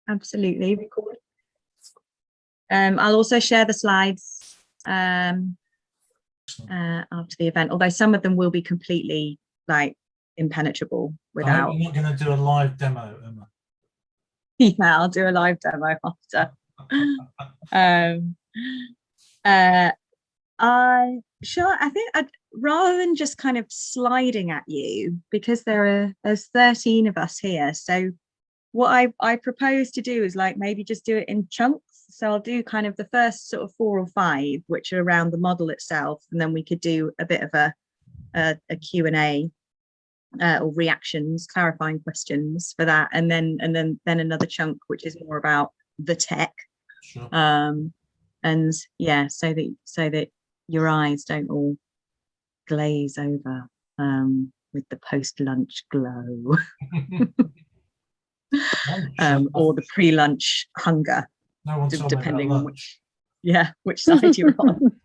absolutely. I'll also share the slides after the event, although some of them will be completely like impenetrable without. I hope you're not going to do a live demo, Emma. Yeah, I'll do a live demo after. I think rather than just kind of sliding at you, because there's 13 of us here, so what I propose to do is like maybe just do it in chunks. So I'll do kind of the first sort of 4 or 5, which are around the model itself, and then we could do a bit of a Q&A or reactions, clarifying questions for that, and then another chunk which is more about the tech. Sure. And yeah, so that your eyes don't all glaze over with the post-lunch glow. Or the pre-lunch hunger, no depending on which side you're on.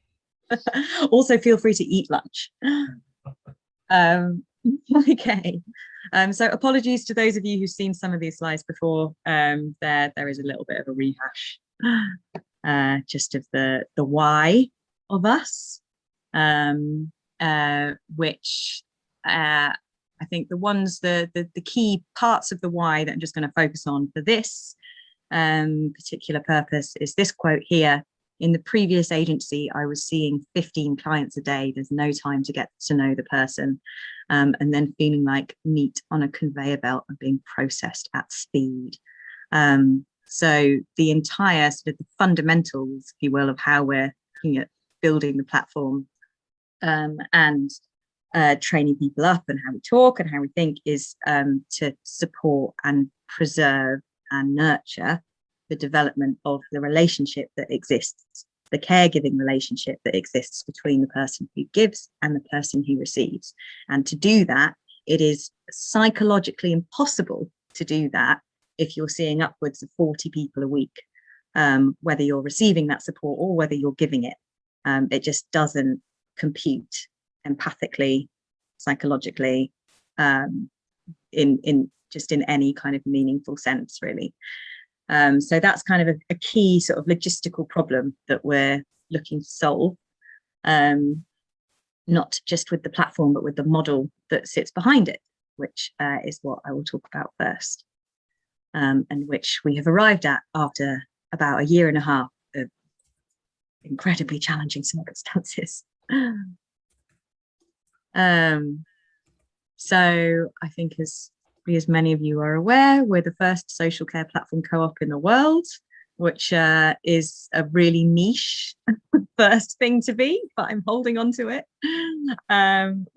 Also feel free to eat lunch. Okay, so apologies to those of you who've seen some of these slides before. There is a little bit of a rehash just of the why of us, which I think the key parts of the why that I'm just going to focus on for this particular purpose is this quote here. In the previous agency, I was seeing 15 clients a day. There's no time to get to know the person, and then feeling like meat on a conveyor belt and being processed at speed. So the entire sort of the fundamentals, if you will, of how we're looking at building the platform and training people up and how we talk and how we think is to support and preserve and nurture the development of the relationship that exists, the caregiving relationship that exists between the person who gives and the person who receives. And to do that, it is psychologically impossible to do that if you're seeing upwards of 40 people a week, whether you're receiving that support or whether you're giving it. It just doesn't compute empathically, psychologically, in any kind of meaningful sense, really. So that's kind of a key sort of logistical problem that we're looking to solve, not just with the platform, but with the model that sits behind it, which is what I will talk about first, and which we have arrived at after about a year and a half of incredibly challenging circumstances. So I think as many of you are aware, we're the first social care platform co-op in the world, which is a really niche first thing to be, but I'm holding on to it.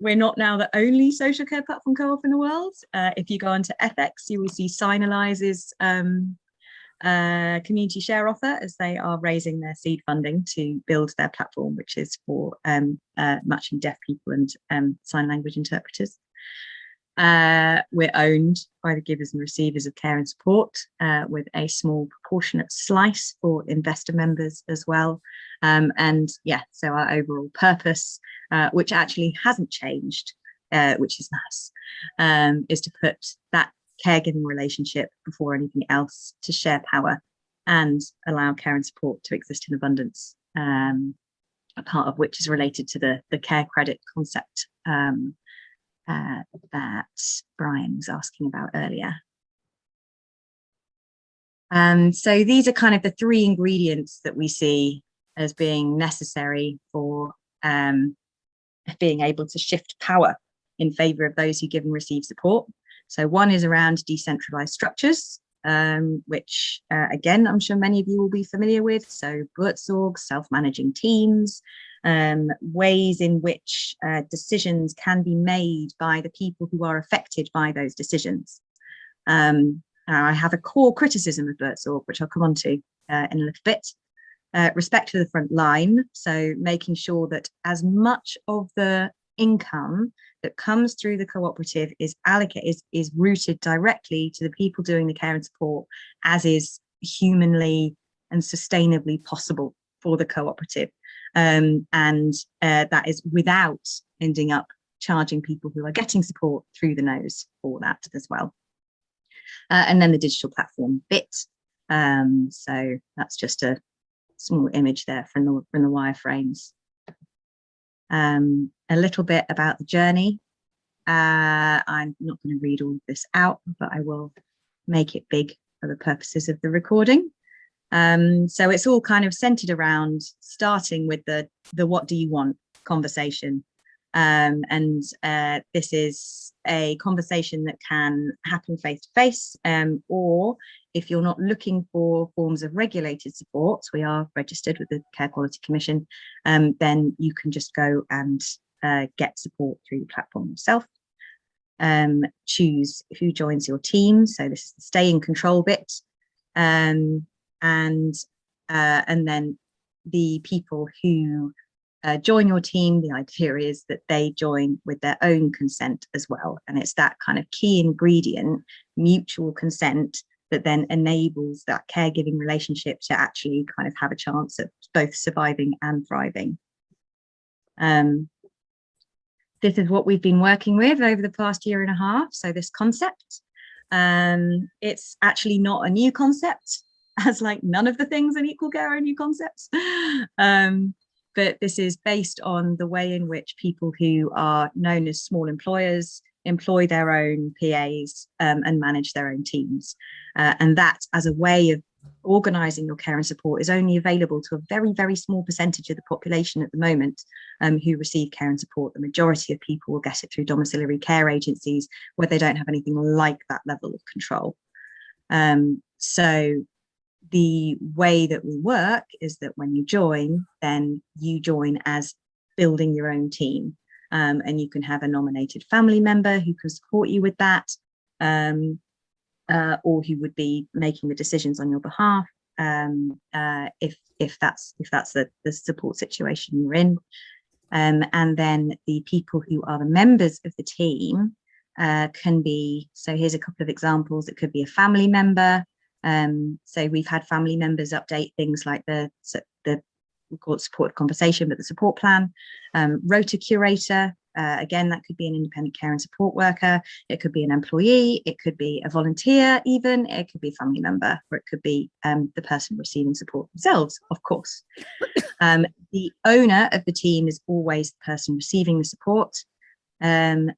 We're not now the only social care platform co-op in the world. If you go onto FX, you will see Signalize's community share offer, as they are raising their seed funding to build their platform, which is for matching deaf people and sign language interpreters. We're owned by the givers and receivers of care and support, with a small proportionate slice for investor members as well. And yeah, so our overall purpose, which actually hasn't changed, which is nice, is to put that caregiving relationship before anything else, to share power and allow care and support to exist in abundance, a part of which is related to the care credit concept that Brian was asking about earlier. So these are kind of the 3 ingredients that we see as being necessary for being able to shift power in favour of those who give and receive support. So one is around decentralised structures, which again, I'm sure many of you will be familiar with. So Buurtzorg, self-managing teams, ways in which decisions can be made by the people who are affected by those decisions. I have a core criticism of Buurtzorg, which I'll come on to in a little bit. Respect for the front line, so making sure that as much of the income that comes through the cooperative is allocated, is routed directly to the people doing the care and support, as is humanly and sustainably possible for the cooperative. And that is without ending up charging people who are getting support through the nose for that as well. And then the digital platform bit. So that's just a small image there from the wireframes. A little bit about the journey. I'm not going to read all of this out, but I will make it big for the purposes of the recording. So it's all kind of centered around starting with the what do you want conversation. This is a conversation that can happen face to face, or if you're not looking for forms of regulated support, we are registered with the Care Quality Commission, then you can just go and get support through the platform yourself. Choose who joins your team. So this is the stay in control bit. And then the people who join your team, the idea is that they join with their own consent as well. And it's that kind of key ingredient, mutual consent, that then enables that caregiving relationship to actually kind of have a chance of both surviving and thriving. This is what we've been working with over the past year and a half. So this concept, it's actually not a new concept, as like none of the things in equal care are new concepts. But this is based on the way in which people who are known as small employers employ their own PAs and manage their own teams. And that as a way of organising your care and support is only available to a very, very small percentage of the population at the moment who receive care and support. The majority of people will get it through domiciliary care agencies where they don't have anything like that level of control. So the way that we work is that when you join, then you join as building your own team. And you can have a nominated family member who can support you with that, or who would be making the decisions on your behalf, if that's the support situation you're in. And then the people who are the members of the team can be, so here's a couple of examples. It could be a family member. So we've had family members update things like we call it supportive conversation, but the support plan. Rota curator, again, that could be an independent care and support worker. It could be an employee. It could be a volunteer even. It could be a family member, or it could be the person receiving support themselves, of course. The owner of the team is always the person receiving the support. Then,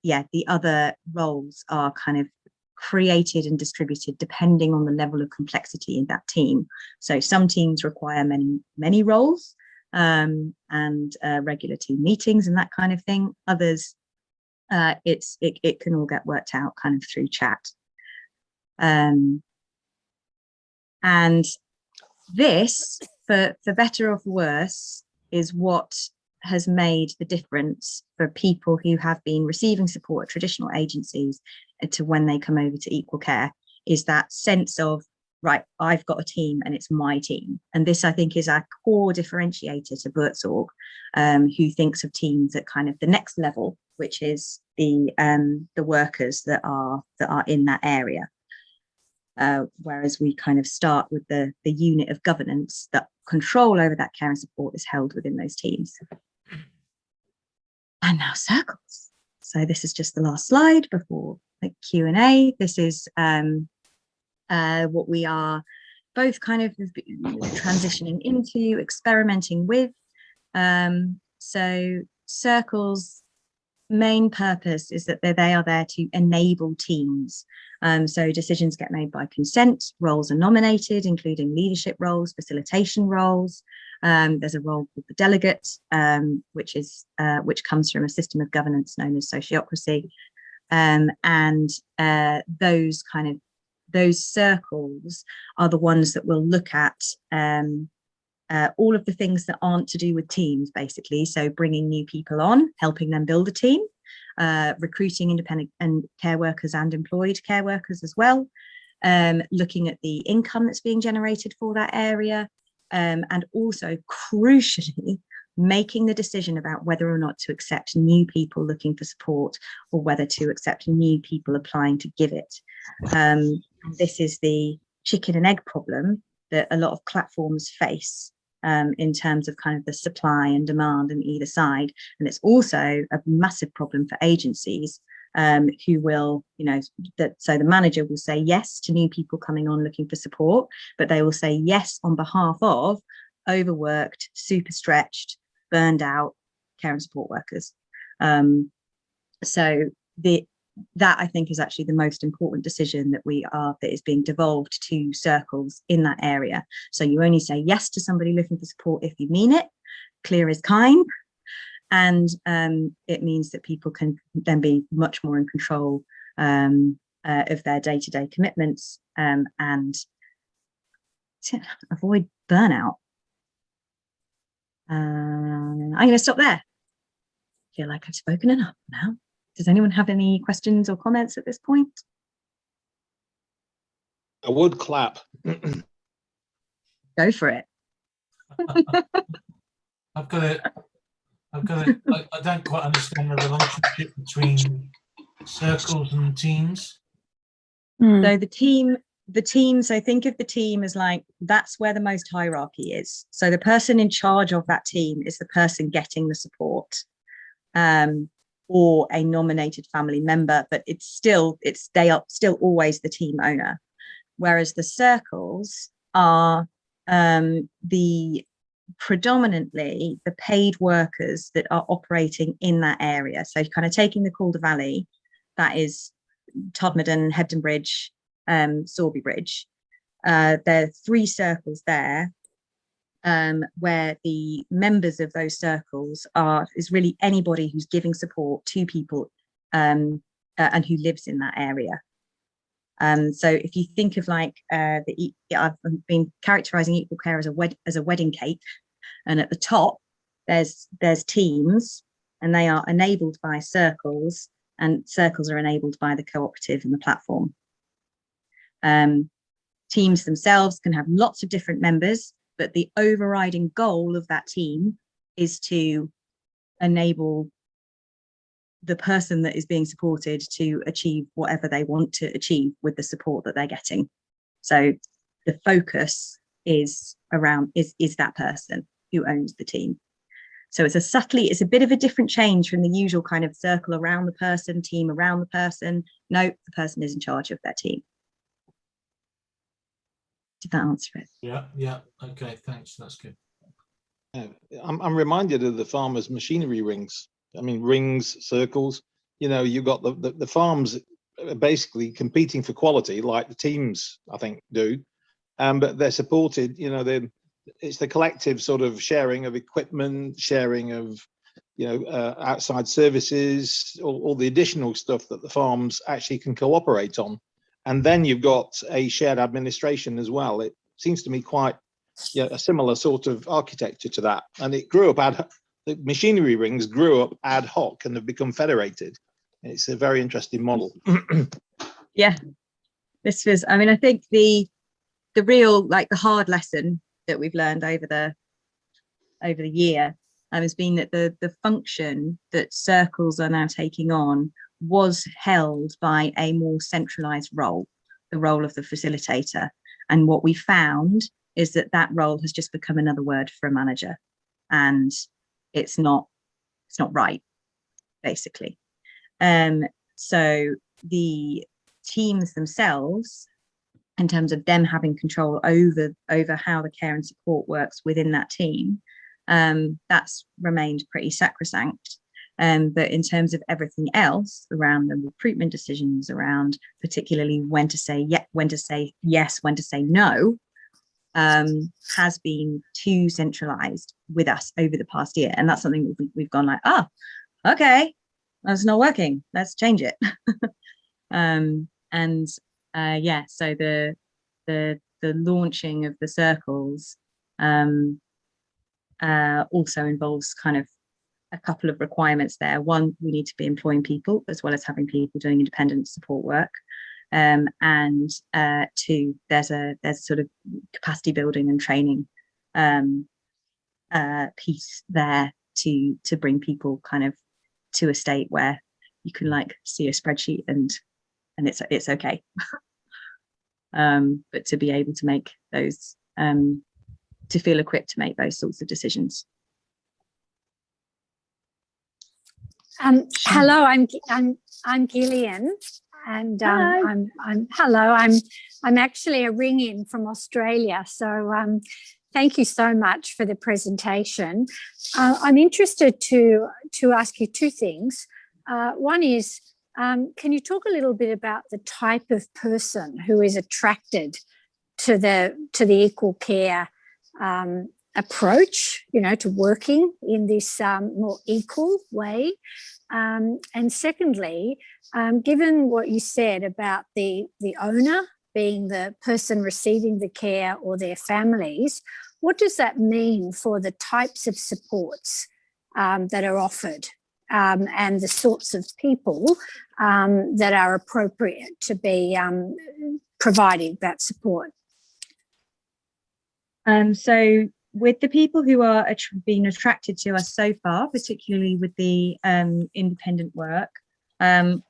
yeah, the other roles are kind of created and distributed depending on the level of complexity in that team. So some teams require many roles and regular team meetings and that kind of thing. Others, it can all get worked out kind of through chat. And this, for better or for worse, is what has made the difference for people who have been receiving support at traditional agencies to when they come over to equal care, is that sense of, right, I've got a team and it's my team. And this, I think, is our core differentiator to Buurtzorg, who thinks of teams at kind of the next level, which is the workers that are in that area. Whereas we kind of start with the unit of governance, that control over that care and support is held within those teams. And now circles. So this is just the last slide before the Q&A. This is what we are both kind of transitioning into, experimenting with. So circles' main purpose is that they are there to enable teams. So decisions get made by consent, roles are nominated, including leadership roles, facilitation roles. There's a role called the delegate, which comes from a system of governance known as sociocracy. Those circles are the ones that will look at all of the things that aren't to do with teams, basically. So bringing new people on, helping them build a team, recruiting independent and care workers and employed care workers as well, looking at the income that's being generated for that area, and also crucially making the decision about whether or not to accept new people looking for support or whether to accept new people applying to give it. This is the chicken and egg problem that a lot of platforms face in terms of kind of the supply and demand on either side. And it's also a massive problem for agencies who will, so the manager will say yes to new people coming on looking for support, but they will say yes on behalf of overworked, super stretched, burned out care and support workers. So that I think is actually the most important decision that is being devolved to circles in that area. So you only say yes to somebody looking for support if you mean it, clear is kind, and it means that people can then be much more in control of their day-to-day commitments and avoid burnout. I'm going to stop there. I feel like I've spoken enough now. Does anyone have any questions or comments at this point? I would clap. Go for it. I've got it. I don't quite understand the relationship between circles and teams. So the team, so think of the team as like, that's where the most hierarchy is. So the person in charge of that team is the person getting the support, or a nominated family member, but they are still always the team owner. Whereas the circles are predominantly the paid workers that are operating in that area. So kind of taking the Calder Valley, that is Todmorden, Hebden Bridge, Sorby Bridge. There are 3 circles there, where the members of those circles is really anybody who's giving support to people and who lives in that area. So if you think of like I've been characterizing equal care as a wedding cake, and at the top there's teams, and they are enabled by circles, and circles are enabled by the cooperative and the platform. Teams themselves can have lots of different members, but the overriding goal of that team is to enable the person that is being supported to achieve whatever they want to achieve with the support that they're getting. So the focus is that person who owns the team. So it's a bit of a different change from the usual kind of circle around the person, team around the person. No, the person is in charge of their team. Did that answer it? Yeah. Okay, thanks. That's good. I'm reminded of the farmers' machinery rings. I mean, rings, circles. You've got the farms basically competing for quality, like the teams, I think, do. But they're supported. It's the collective sort of sharing of equipment, sharing of outside services, all the additional stuff that the farms actually can cooperate on. And then you've got a shared administration as well. It seems to me quite a similar sort of architecture to that. And it grew up the machinery rings grew up ad hoc and have become federated. It's a very interesting model. Yeah, this was, I think the real, like the hard lesson that we've learned over the year has been that the function that circles are now taking on was held by a more centralized role, the role of the facilitator. And what we found is that role has just become another word for a manager, and it's not right, basically. So the teams themselves, in terms of them having control over how the care and support works within that team, that's remained pretty sacrosanct. But in terms of everything else around the recruitment decisions, around particularly when to say yes, when to say no, has been too centralized with us over the past year. And that's something we've gone like, okay, that's not working, let's change it. So the launching of the circles also involves kind of a couple of requirements there. One, we need to be employing people as well as having people doing independent support work. And 2, there's a sort of capacity building and training piece there to bring people kind of to a state where you can like see a spreadsheet and it's okay. But to be able to make those, to feel equipped to make those sorts of decisions. Hello, I'm I'm Gillian, and Hi. I'm hello. I'm actually a ring-in from Australia. So thank you so much for the presentation. I'm interested to ask you two things. One is, can you talk a little bit about the type of person who is attracted to the equal care approach, you know, to working in this more equal way? And secondly, given what you said about the owner being the person receiving the care or their families, what does that mean for the types of supports that are offered and the sorts of people that are appropriate to be providing that support? So with the people who are being attracted to us so far, particularly with the independent work,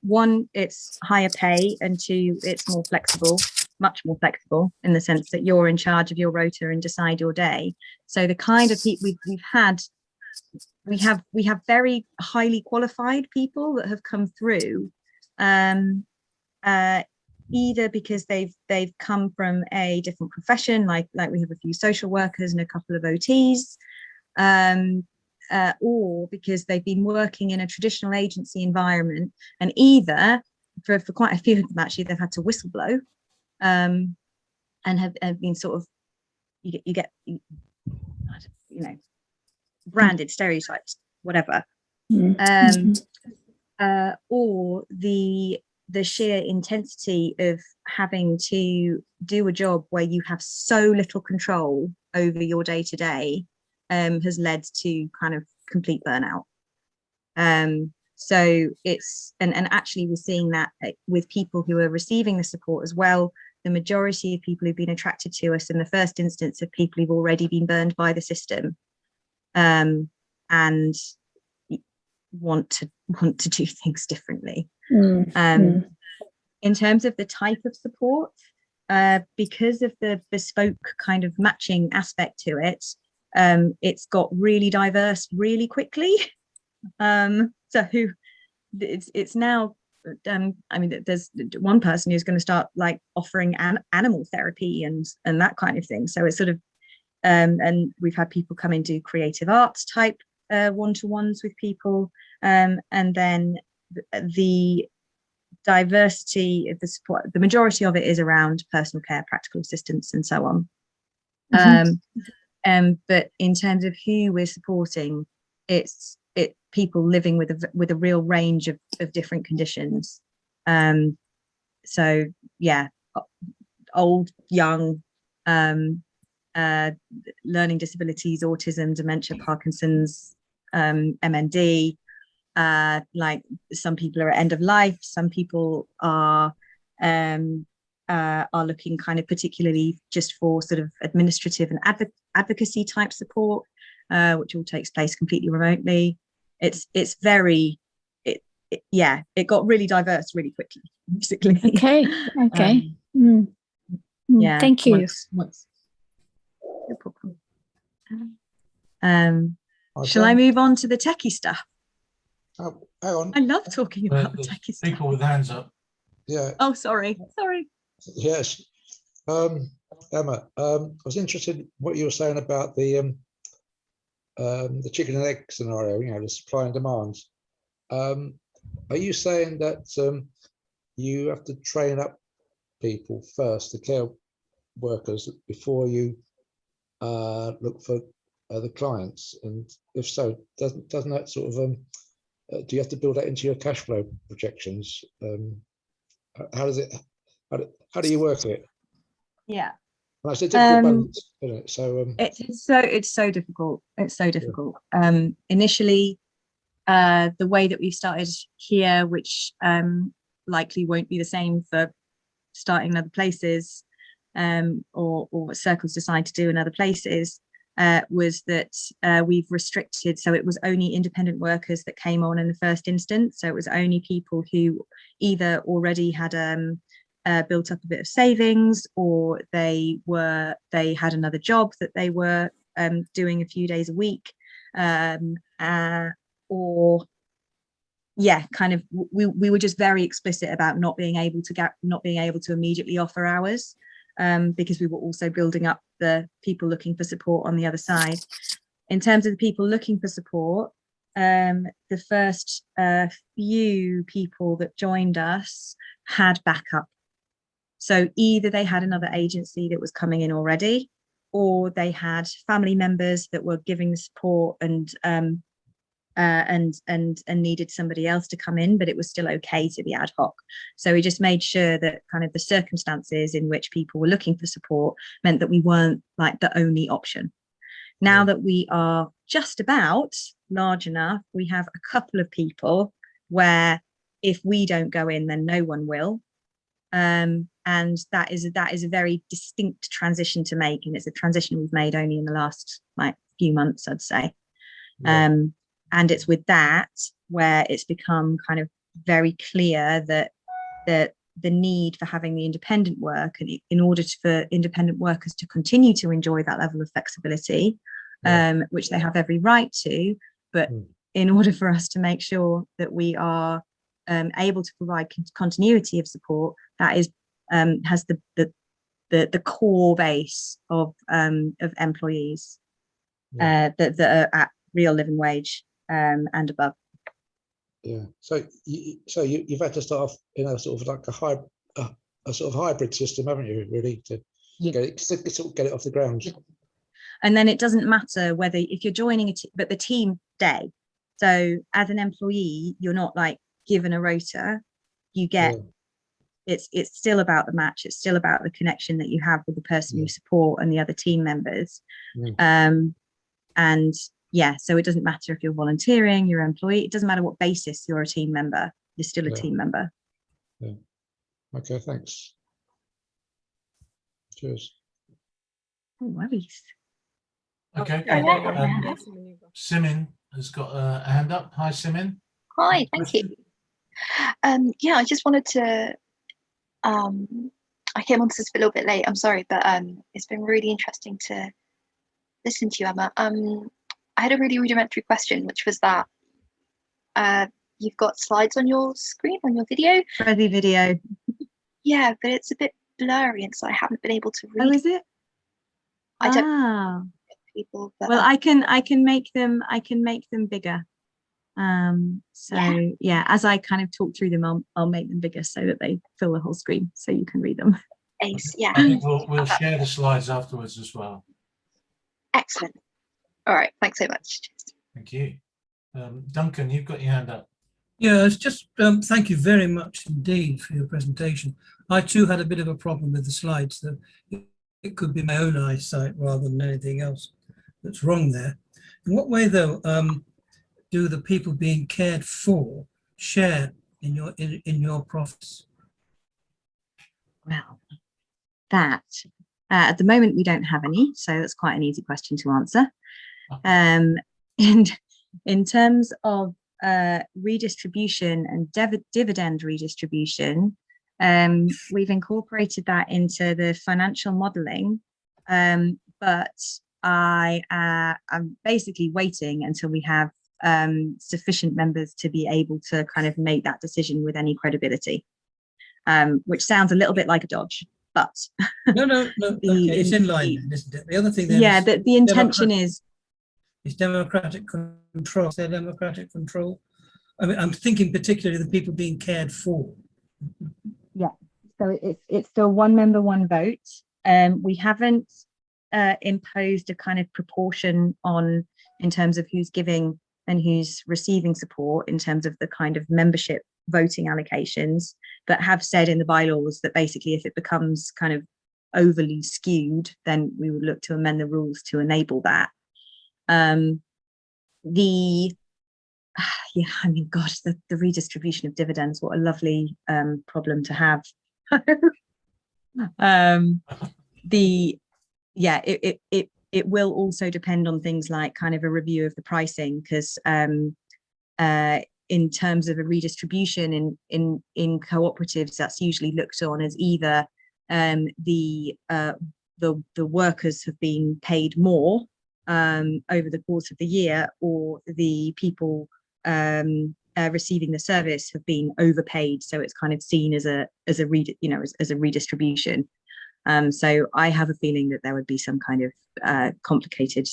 one, it's higher pay, and two, it's more flexible, much more flexible, in the sense that you're in charge of your rota and decide your day. So the kind of people we have very highly qualified people that have come through, either because they've come from a different profession, like we have a few social workers and a couple of OTs, or because they've been working in a traditional agency environment, and either for quite a few of them actually they've had to whistleblow, and have been sort of, you get branded, stereotypes, whatever. Or the sheer intensity of having to do a job where you have so little control over your day-to-day has led to kind of complete burnout. So it's, and actually we're seeing that with people who are receiving the support as well. The majority of people who've been attracted to us in the first instance are people who've already been burned by the system, and want to do things differently. In terms of the type of support, because of the bespoke kind of matching aspect to it, it's got really diverse really quickly. So it's now, I mean, there's one person who's going to start like offering animal therapy and that kind of thing. So it's sort of, and we've had people come and do creative arts type one-to-ones with people, and then the diversity of the support, the majority of it is around personal care, practical assistance, and so on. But in terms of who we're supporting, it's people living with a real range of different conditions. So yeah, old, young, learning disabilities, autism, dementia, Parkinson's, MND. Like some people are at end of life, some people are looking kind of particularly just for sort of administrative and advocacy type support, which all takes place completely remotely. It's very, yeah, it got really diverse really quickly, basically. Okay. Yeah, thank you. No problem. Shall I move on to the techie stuff? Oh, hang on. I love talking about the techie stuff. People with hands up. Yeah. Oh, sorry. Yes. Emma, I was interested in what you were saying about the chicken and egg scenario, you know, the supply and demand. Are you saying that you have to train up people first, the care workers, before you look for the clients? And if so, doesn't that sort of do you have to build that into your cash flow projections? How does it? How do you work it? Yeah. Well, it's a difficult balance, isn't it? So it's so difficult. It's so difficult. Initially, the way that we've started here, which likely won't be the same for starting in other places, or what circles decide to do in other places, was that we've restricted, so it was only independent workers that came on in the first instance. So it was only people who either already had built up a bit of savings, or they had another job that they were doing a few days a week, or yeah, kind of we were just very explicit about not being able to immediately offer hours, because we were also building up the people looking for support on the other side. In terms of the people looking for support, the first few people that joined us had backup. So either they had another agency that was coming in already, or they had family members that were giving the support and needed somebody else to come in, but it was still okay to be ad hoc. So we just made sure that kind of the circumstances in which people were looking for support meant that we weren't like the only option. Now that we are just about large enough, we have a couple of people where if we don't go in, then no one will. And that is a very distinct transition to make, and it's a transition we've made only in the last like few months, I'd say. And it's with that where it's become kind of very clear that the need for having the independent work, and in order for independent workers to continue to enjoy that level of flexibility, which they have every right to, but in order for us to make sure that we are able to provide continuity of support, that is has the core base of employees that are at real living wage and above. Yeah. So you've had to start off in a sort of like a sort of hybrid system, haven't you? Really, to get it off the ground. And then it doesn't matter whether if you're joining but the team day. So as an employee, you're not like given a rota. You get it's still about the match. It's still about the connection that you have with the person you support and the other team members. And yeah, so it doesn't matter if you're volunteering, you're an employee. It doesn't matter what basis you're a team member. You're still a team member. Yeah. Okay. Thanks. Cheers. No worries. Okay. Simin has got a hand up. Hi, Simin. Hi, thank you. Yeah, I just wanted to, I came onto this a little bit late, I'm sorry, but it's been really interesting to listen to you, Emma. I had a really rudimentary question, which was that you've got slides on your screen, on your video. Ready video. Yeah, but it's a bit blurry, and so I haven't been able to read. Oh, is it? I don't people, but, well, I can make them bigger. So yeah, as I kind of talk through them, I'll make them bigger so that they fill the whole screen, so you can read them. Ace, yeah. I think we'll share the slides afterwards as well. Excellent. All right, thanks so much. Thank you. Duncan, you've got your hand up. Yeah, it's just thank you very much indeed for your presentation. I too had a bit of a problem with the slides, that it could be my own eyesight rather than anything else that's wrong there. In what way, though, do the people being cared for share in your profits? Well, that at the moment we don't have any, so that's quite an easy question to answer. And in terms of redistribution and dividend redistribution, we've incorporated that into the financial modelling, but I'm basically waiting until we have sufficient members to be able to kind of make that decision with any credibility, which sounds a little bit like a dodge, but no, okay, it's in line then, isn't it? The other thing then, yeah, the intention is democratic control. Is there democratic control? I mean, I'm thinking particularly the people being cared for. Yeah, so it's still one member, one vote. We haven't imposed a kind of proportion on in terms of who's giving and who's receiving support in terms of the kind of membership voting allocations, but have said in the bylaws that basically if it becomes kind of overly skewed, then we would look to amend the rules to enable that. Yeah, I mean, gosh, the redistribution of dividends, what a lovely problem to have. It will also depend on things like kind of a review of the pricing, because in terms of a redistribution in cooperatives, that's usually looked on as either the workers have been paid more over the course of the year, or the people receiving the service have been overpaid, so it's kind of seen as a redistribution. So I have a feeling that there would be some kind of complicated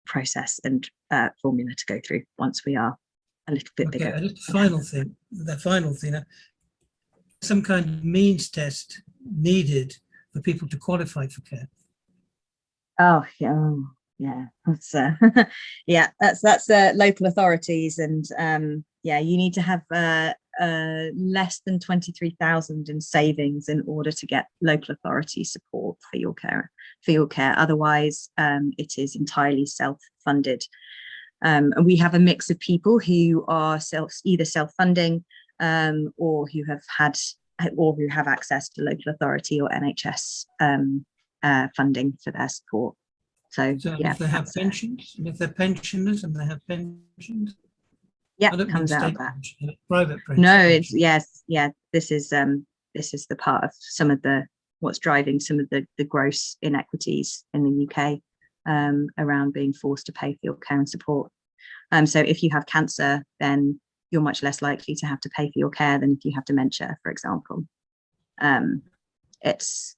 process and formula to go through once we are a little bit bigger. And just the final thing, some kind of means test needed for people to qualify for care. Oh yeah, that's yeah, that's local authorities, and yeah, you need to have less than 23,000 in savings in order to get local authority support for your care. Otherwise, it is entirely self-funded. And we have a mix of people who are either self-funding or who have access to local authority or NHS funding for their support. So yeah, if they have pensions, and if they're pensioners and they have pensions, yeah, it comes out of that. Private pensions. No, it's yeah. This is the part of some of what's driving some of the gross inequities in the UK around being forced to pay for your care and support. So if you have cancer, then you're much less likely to have to pay for your care than if you have dementia, for example. It's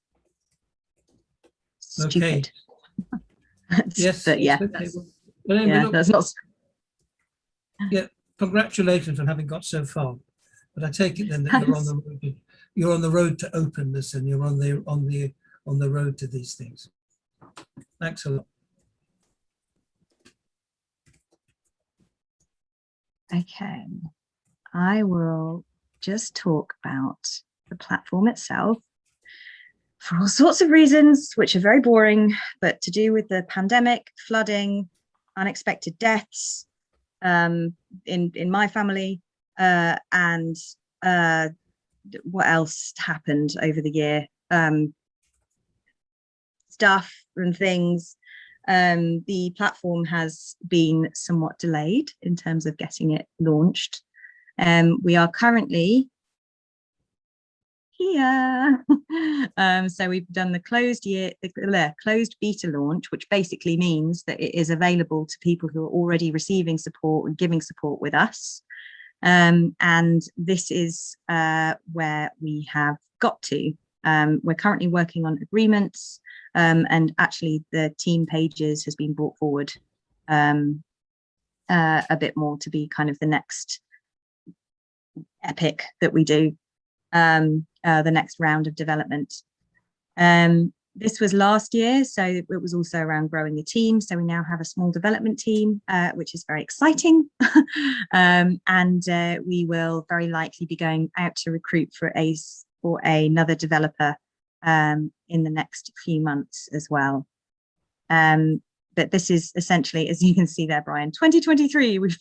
stupid. Yes, but yeah, okay. That's not. Yeah, congratulations on having got so far. But I take it then that you're on the road to openness, and you're on the road to these things. Thanks a lot. Okay, I will just talk about the platform itself for all sorts of reasons, which are very boring, but to do with the pandemic, flooding, unexpected deaths in my family, and what else happened over the year, stuff and things. The platform has been somewhat delayed in terms of getting it launched. We are currently here. So we've done the closed beta launch, which basically means that it is available to people who are already receiving support and giving support with us. And this is where we have got to. We're currently working on agreements, and actually the team pages has been brought forward a bit more to be kind of the next epic that we do, the next round of development. This was last year, so it was also around growing the team. So we now have a small development team, which is very exciting. And we will very likely be going out to recruit for another developer in the next few months as well. But this is essentially, as you can see there, Brian, 2023, we've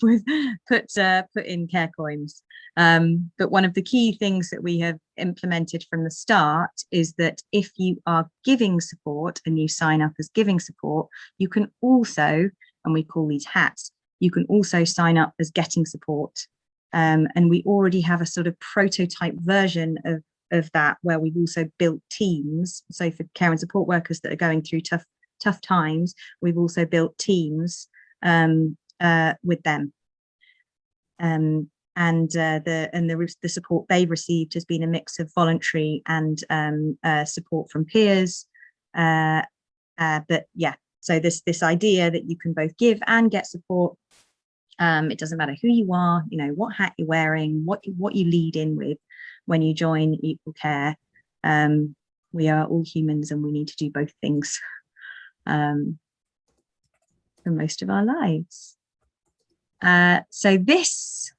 put in care coins. But one of the key things that we have implemented from the start is that if you are giving support and you sign up as giving support, you can also, and we call these hats, you can also sign up as getting support. And we already have a sort of prototype version of that, where we've also built teams. So for care and support workers that are going through tough times, we've also built teams with them. And the support they've received has been a mix of voluntary and support from peers. But yeah, so this idea that you can both give and get support. It doesn't matter who you are, you know, what hat you're wearing, what you lead in with when you join Equal Care. We are all humans, and we need to do both things for most of our lives. So this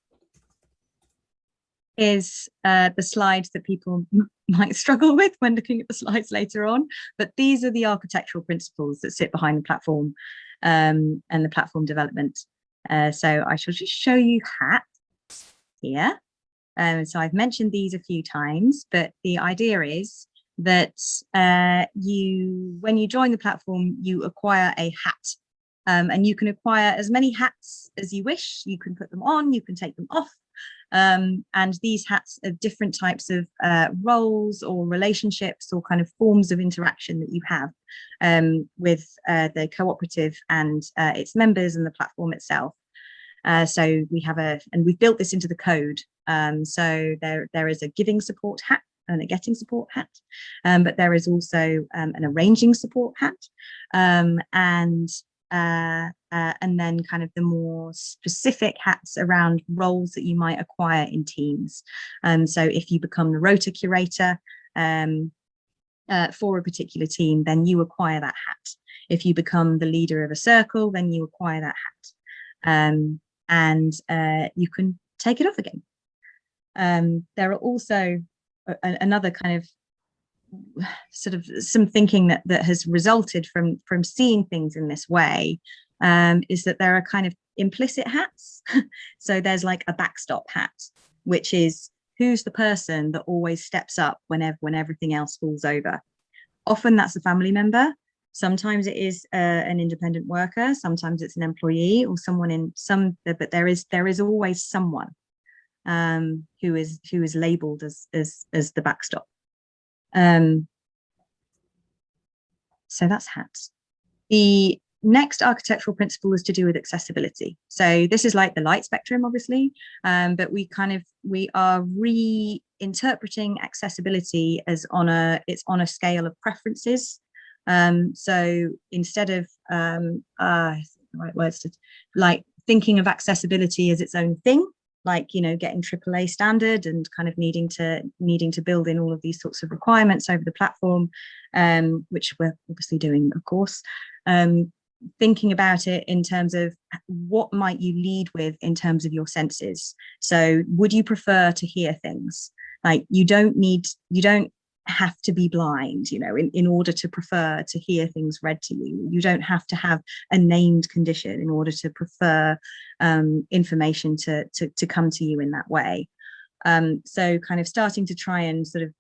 is the slides that people might struggle with when looking at the slides later on, but these are the architectural principles that sit behind the platform and the platform development. So I shall just show you hats here. So I've mentioned these a few times, but the idea is that when you join the platform, you acquire a hat, and you can acquire as many hats as you wish. You can put them on, you can take them off. And these hats are different types of roles or relationships or kind of forms of interaction that you have with the cooperative and its members and the platform itself. So we have and we've built this into the code. So there is a giving support hat and a getting support hat, but there is also an arranging support hat, and then kind of the more specific hats around roles that you might acquire in teams. So if you become the rota curator for a particular team, then you acquire that hat. If you become the leader of a circle, then you acquire that hat, and you can take it off again. There are also another kind of sort of some thinking that has resulted from seeing things in this way, is that there are kind of implicit hats. So there's like a backstop hat, which is who's the person that always steps up when everything else falls over. Often that's a family member. Sometimes it is an independent worker. Sometimes it's an employee or someone in some. But there is always someone who is labelled as the backstop. So that's hats. The next architectural principle is to do with accessibility. So this is like the light spectrum, obviously, but we are reinterpreting accessibility as it's on a scale of preferences. So instead of the right words to, like, thinking of accessibility as its own thing, like, you know, getting AAA standard and kind of needing to build in all of these sorts of requirements over the platform, which we're obviously doing, of course. Thinking about it in terms of what might you lead with in terms of your senses. So would you prefer to hear things? Like, you don't have to be blind, you know, in order to prefer to hear things read to you. You don't have to have a named condition in order to prefer information to come to you in that way. So kind of starting to try and sort of,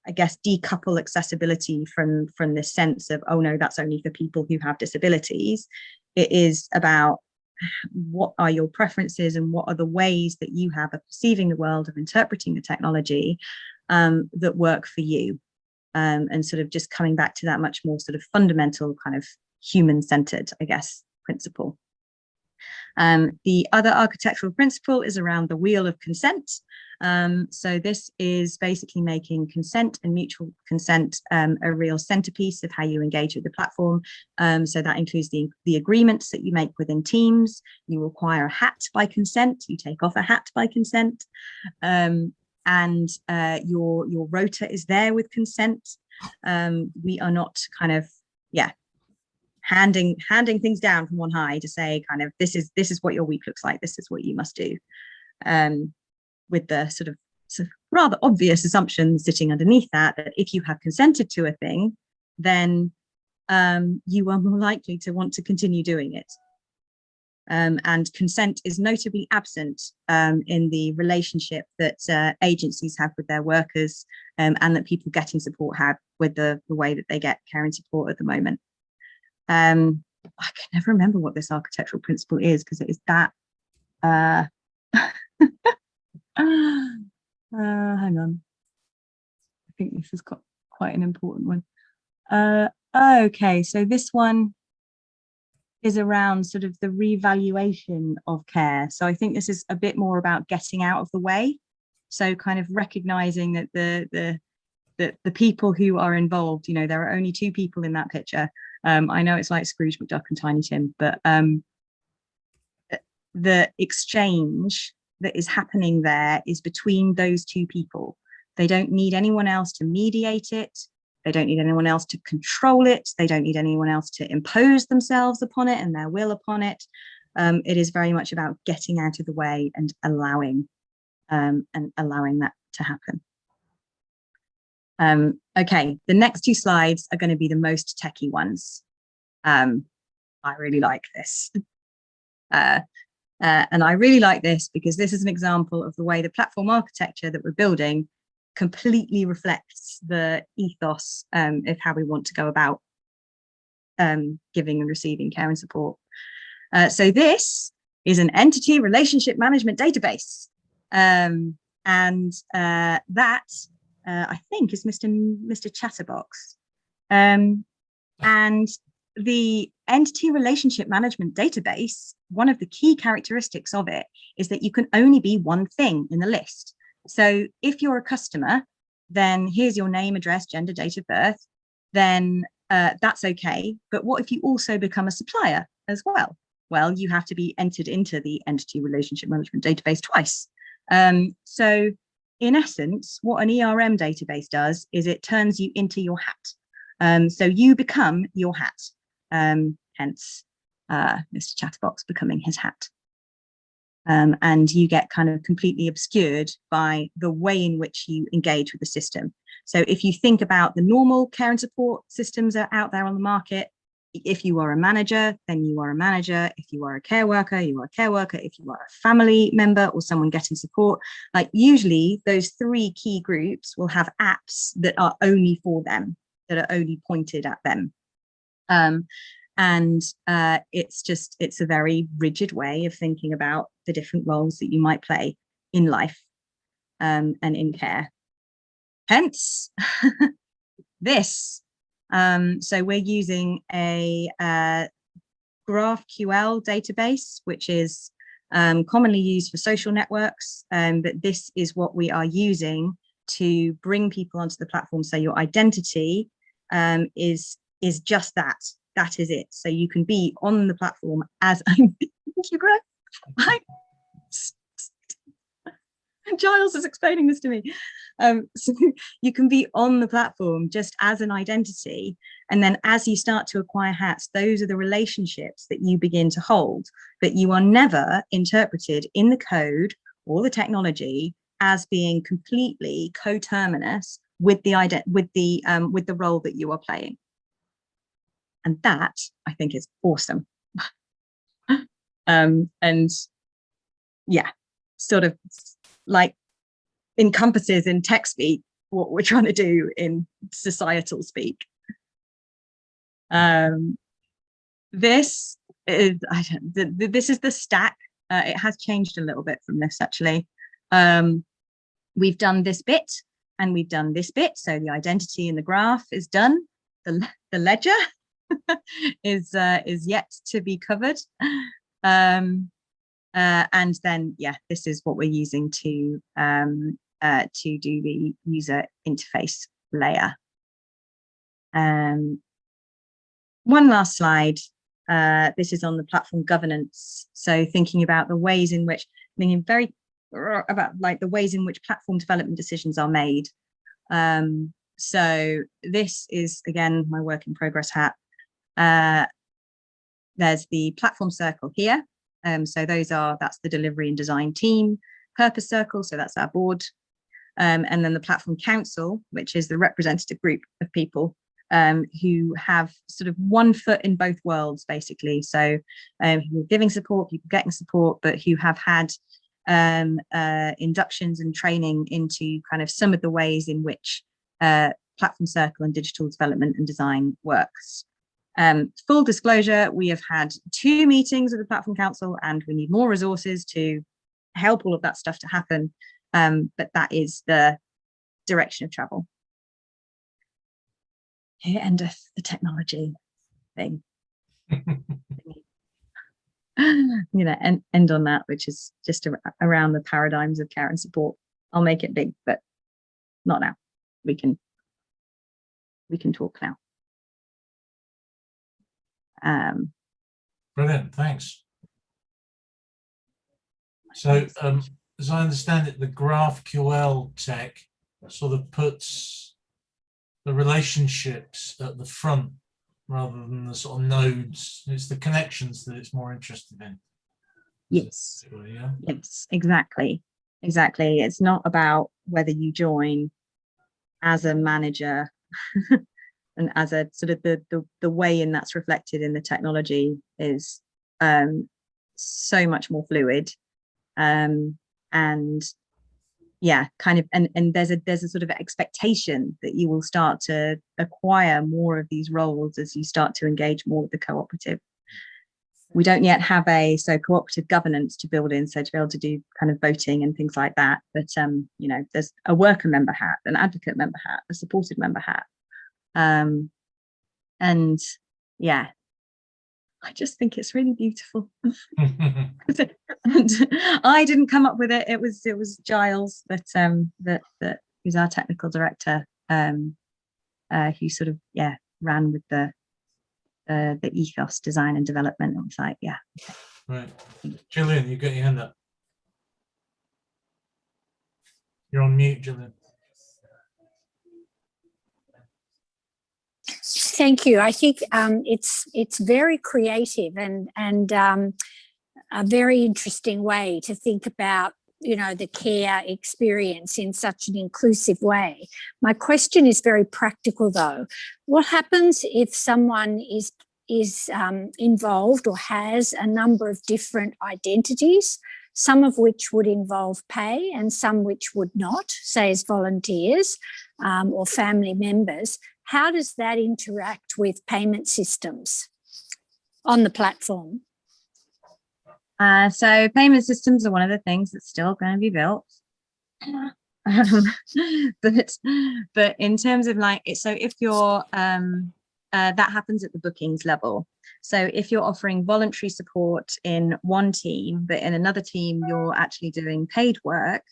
I guess, decouple accessibility from this sense of, oh no, that's only for people who have disabilities. It is about what are your preferences and what are the ways that you have of perceiving the world, of interpreting the technology, that work for you, and sort of just coming back to that much more sort of fundamental kind of human-centered, I guess, principle. The other architectural principle is around the wheel of consent. So this is basically making consent and mutual consent a real centerpiece of how you engage with the platform. So that includes the agreements that you make within teams. You acquire a hat by consent, you take off a hat by consent, and your rota is there with consent. We are not kind of, handing things down from on high to say kind of, this is what your week looks like, this is what you must do, with the sort of rather obvious assumption sitting underneath that if you have consented to a thing, then you are more likely to want to continue doing it. And consent is notably absent in the relationship that agencies have with their workers, and that people getting support have with the way that they get care and support at the moment. I can never remember what this architectural principle is, because it is that hang on, I think this has got quite an important one. Okay, so this one is around sort of the revaluation of care. So I think this is a bit more about getting out of the way. So kind of recognizing that the people who are involved, you know, there are only two people in that picture. I know it's like Scrooge McDuck and Tiny Tim, but the exchange that is happening there is between those two people. They don't need anyone else to mediate it. They don't need anyone else to control it. They don't need anyone else to impose themselves upon it and their will upon it. It is very much about getting out of the way and allowing that to happen. Okay, the next two slides are going to be the most techie ones. I really like this. And I really like this because this is an example of the way the platform architecture that we're building completely reflects the ethos of how we want to go about giving and receiving care and support. So this is an entity relationship management database. And that I think is Mr. Chatterbox. And the entity relationship management database one of the key characteristics of it is that you can only be one thing in the list. So if you're a customer, then here's your name, address, gender, date of birth, then that's okay. But what if you also become a supplier as well? Well, you have to be entered into the entity relationship management database twice. So in essence, what an ERM database does is it turns you into your hat. So you become your hat, hence Mr. Chatterbox becoming his hat. And you get kind of completely obscured by the way in which you engage with the system. So if you think about the normal care and support systems that are out there on the market, if you are a manager, then you are a manager. If you are a care worker, you are a care worker. If you are a family member or someone getting support, like usually those three key groups will have apps that are only for them, that are only pointed at them. It's a very rigid way of thinking about the different roles that you might play in life and in care. Hence this. So we're using a GraphQL database, which is commonly used for social networks, but this is what we are using to bring people onto the platform. So your identity is just that. That is it. So you can be on the platform as thank you, Greg. Giles is explaining this to me. So you can be on the platform just as an identity, and then as you start to acquire hats, those are the relationships that you begin to hold, but you are never interpreted in the code or the technology as being completely coterminous with the role that you are playing. And that, I think, is awesome. And yeah, sort of like encompasses in tech speak what we're trying to do in societal speak. This is this is the stack. It has changed a little bit from this, actually. We've done this bit and we've done this bit. So the identity in the graph is done. The ledger is yet to be covered. And then, yeah, this is what we're using to do the user interface layer. One last slide. This is on the platform governance. So thinking about the ways in which, about like the ways in which platform development decisions are made. So this is, again, my work in progress hat. There's the platform circle here. So that's the delivery and design team. Purpose circle, so that's our board. And then the platform council, which is the representative group of people who have sort of one foot in both worlds, basically. So who are giving support, people getting support, but who have had inductions and training into kind of some of the ways in which platform circle and digital development and design works. Full disclosure, we have had 2 meetings with the Platform Council and we need more resources to help all of that stuff to happen. But that is the direction of travel. Here endeth the technology thing. And end on that, which is just around the paradigms of care and support. I'll make it big, but not now. We can talk now. Brilliant, thanks. So as I understand it, the GraphQL tech sort of puts the relationships at the front rather than the sort of nodes. It's the connections that it's more interested in. Yes. Yeah. Yes, exactly. It's not about whether you join as a manager and as a sort of the way in that's reflected in the technology is so much more fluid. And yeah, kind of, and there's a sort of expectation that you will start to acquire more of these roles as you start to engage more with the cooperative. We don't yet have cooperative governance to build in, so to be able to do kind of voting and things like that. But there's a worker member hat, an advocate member hat, a supported member hat. And yeah, I just think it's really beautiful. And I didn't come up with it. It was Giles that who's our technical director, who sort of ran with the ethos design and development. And was like, yeah. Right. Gillian, you got your hand up. You're on mute, Gillian. Thank you. I think it's very creative and a very interesting way to think about, you know, the care experience in such an inclusive way. My question is very practical, though. What happens if someone is involved or has a number of different identities, some of which would involve pay and some which would not, say as volunteers or family members? How does that interact with payment systems on the platform? So payment systems are one of the things that's still going to be built. But in terms of like, so if you're, that happens at the bookings level. So if you're offering voluntary support in one team, but in another team, you're actually doing paid work,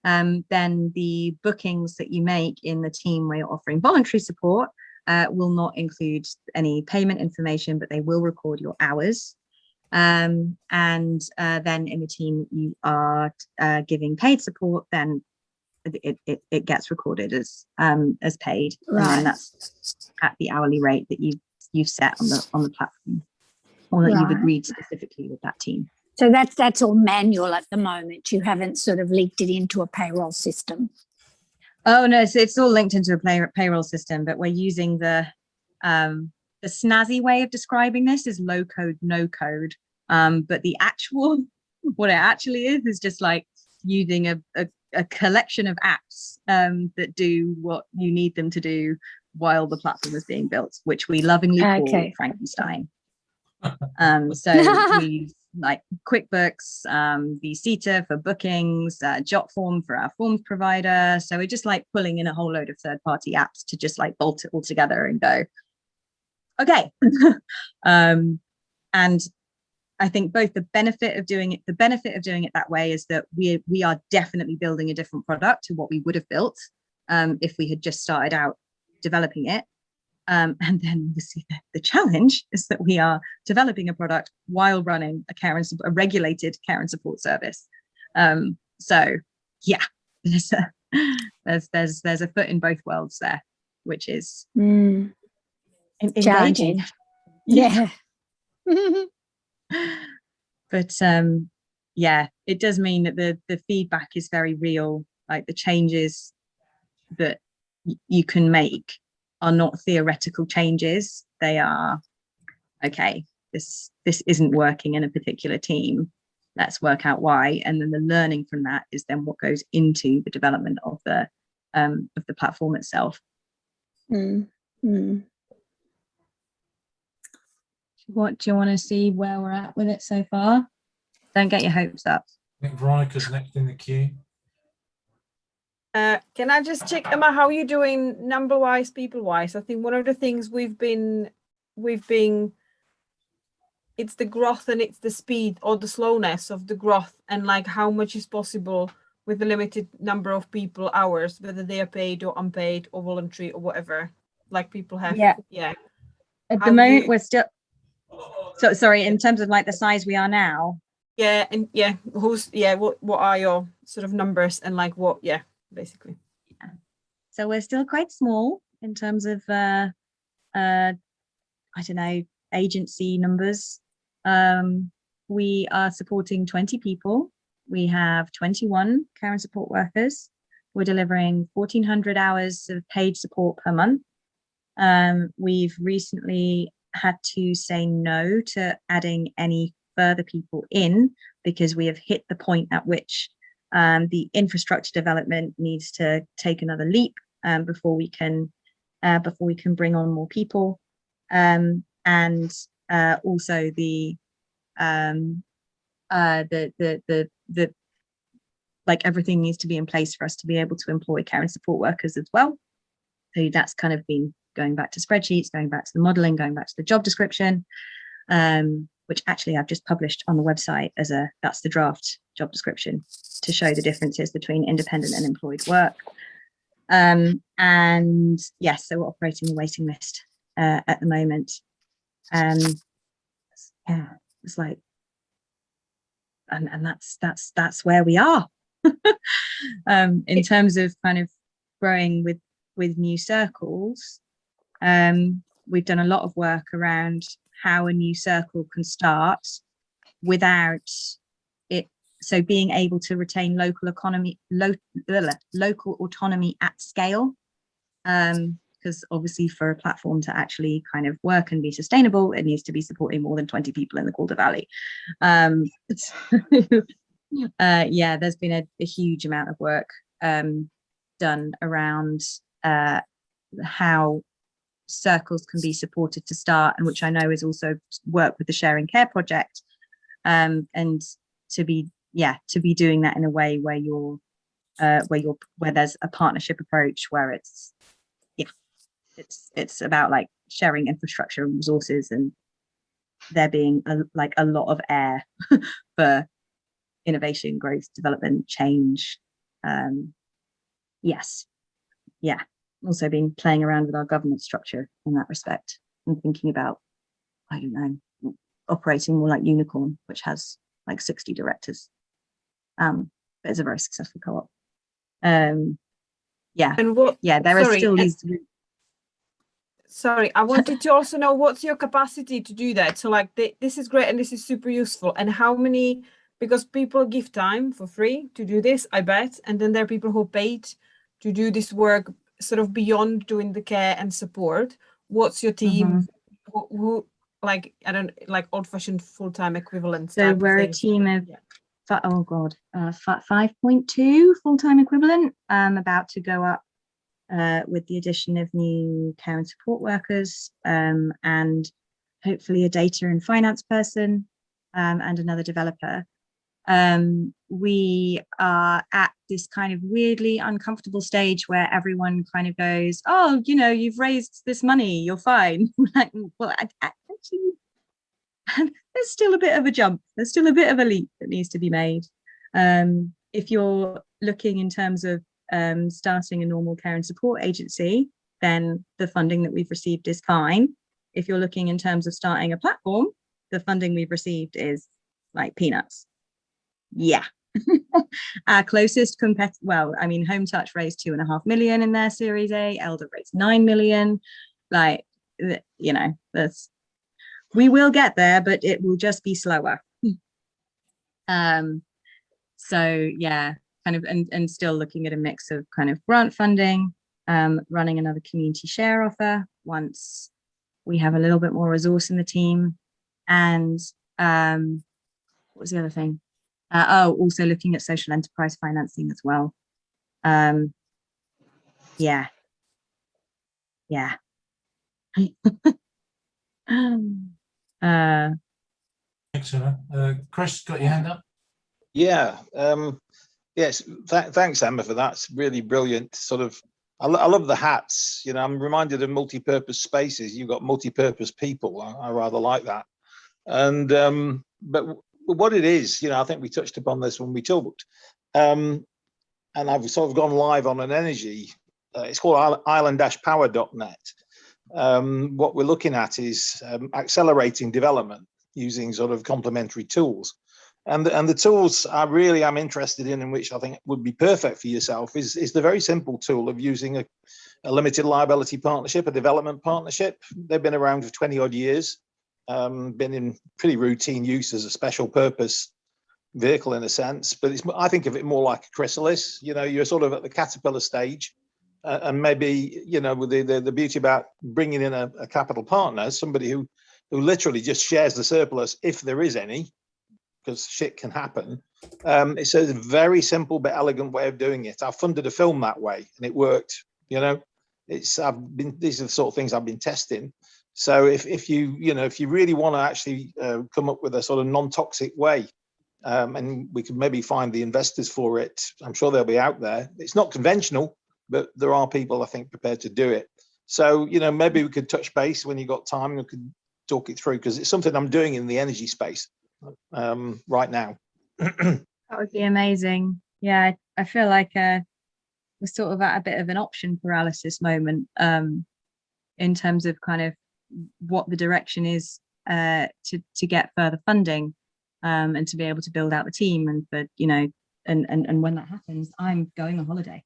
then the bookings that you make in the team where you're offering voluntary support will not include any payment information, but they will record your hours. And then in the team you are giving paid support, then it gets recorded as paid, right. And then that's at the hourly rate that you've set on the platform, or that you've agreed specifically with that team. So that's all manual at the moment. You haven't sort of linked it into a payroll system. Oh no, so it's all linked into a payroll system, but we're using the snazzy way of describing this is low code, no code. But the actual, what it actually is just like using a collection of apps that do what you need them to do while the platform is being built, which we lovingly call Frankenstein. So we like QuickBooks, vCita for bookings, JotForm for our forms provider. So we're just like pulling in a whole load of third-party apps to just like bolt it all together and go, okay. And I think both the benefit of doing it that way is that we are definitely building a different product to what we would have built if we had just started out developing it. And then obviously the challenge is that we are developing a product while running a regulated care and support service. So yeah, there's a foot in both worlds there, which is challenging. Yeah. But yeah, it does mean that the feedback is very real. Like the changes that you can make are not theoretical changes. They are, okay, this isn't working in a particular team. Let's work out why. And then the learning from that is then what goes into the development of the platform itself. What do you want to see where we're at with it so far? Don't get your hopes up. I think Veronica's next in the queue. Can I just check, Emma, how are you doing number-wise, people-wise? I think one of the things we've been, it's the growth and it's the speed or the slowness of the growth, and like how much is possible with the limited number of people hours, whether they are paid or unpaid or voluntary or whatever, like people have. Yeah. At the moment, we're still, so sorry, in terms of like the size we are now. Yeah, and what are your sort of numbers and like what, basically. Yeah. So we're still quite small in terms of I don't know, agency numbers. We are supporting 20 people. We have 21 care and support workers. We're delivering 1,400 hours of paid support per month. We've recently had to say no to adding any further people in because we have hit the point at which the infrastructure development needs to take another leap before we can bring on more people, and also the like everything needs to be in place for us to be able to employ care and support workers as well. So that's kind of been going back to spreadsheets, going back to the modeling, going back to the job description. which actually I've just published on the website that's the draft job description to show the differences between independent and employed work. And yes, so we're operating a waiting list at the moment. Yeah, it's like, and that's where we are. In terms of kind of growing with new circles, we've done a lot of work around how a new circle can start without it, so being able to retain local autonomy at scale, because obviously for a platform to actually kind of work and be sustainable, it needs to be supporting more than 20 people in the Calder Valley. Yeah, there's been a huge amount of work done around how circles can be supported to start, and which I know is also work with the Sharing Care project, and to be doing that in a way where where there's a partnership approach, where it's about like sharing infrastructure and resources, and there being a lot of air for innovation, growth, development, change. Yes, yeah. Also been playing around with our governance structure in that respect and thinking about, I don't know, operating more like Unicorn, which has like 60 directors. But it's a very successful co-op. Yeah. And what? Yeah, there are still these. Sorry, I wanted to also know what's your capacity to do that. So like this is great and this is super useful. And how many? Because people give time for free to do this, I bet. And then there are people who paid to do this work sort of beyond doing the care and support. What's your team? Who like, I don't like old-fashioned full-time equivalent. So we're a team of 5.2 full-time equivalent, about to go up with the addition of new care and support workers, and hopefully a data and finance person, and another developer. We are at this kind of weirdly uncomfortable stage where everyone kind of goes, oh, you know, you've raised this money, you're fine. Like, well, actually, there's still a bit of a jump. There's still a bit of a leap that needs to be made. If you're looking in terms of starting a normal care and support agency, then the funding that we've received is fine. If you're looking in terms of starting a platform, the funding we've received is like peanuts. Yeah. Our closest competitor, well, I mean, Home Touch raised 2.5 million in their Series A, Elder raised 9 million. Like, you know, we will get there, but it will just be slower. So yeah, kind of, and still looking at a mix of kind of grant funding, running another community share offer once we have a little bit more resource in the team. And what was the other thing? Also looking at social enterprise financing as well. Yeah. Thanks, Emma. Chris, got your hand up? Yeah. Yes. Thanks, Emma, for that. It's really brilliant. Sort of, I love the hats. You know, I'm reminded of multi-purpose spaces. You've got multi-purpose people. I rather like that. And but what it is, you know, I think we touched upon this when we talked, and I've sort of gone live on an energy. It's called island-power.net. What we're looking at is accelerating development using sort of complementary tools, and the tools I'm interested in which I think would be perfect for yourself is the very simple tool of using a limited liability partnership, a development partnership. They've been around for 20 odd years. Been in pretty routine use as a special purpose vehicle in a sense, but I think of it more like a chrysalis. You know, you're sort of at the caterpillar stage, and maybe, you know, with the beauty about bringing in a capital partner, somebody who literally just shares the surplus if there is any, because shit can happen. It's a very simple but elegant way of doing it. I funded a film that way and it worked. You know, these are the sort of things I've been testing. So if you really want to actually come up with a sort of non-toxic way, and we could maybe find the investors for it, I'm sure they'll be out there. It's not conventional, but there are people, I think, prepared to do it. So, you know, maybe we could touch base when you got time. We could talk it through, because it's something I'm doing in the energy space right now. That would be amazing. Yeah, I feel like we're sort of at a bit of an option paralysis moment in terms of kind of what the direction is to get further funding and to be able to build out the team, and for, you know, and when that happens, I'm going on holiday.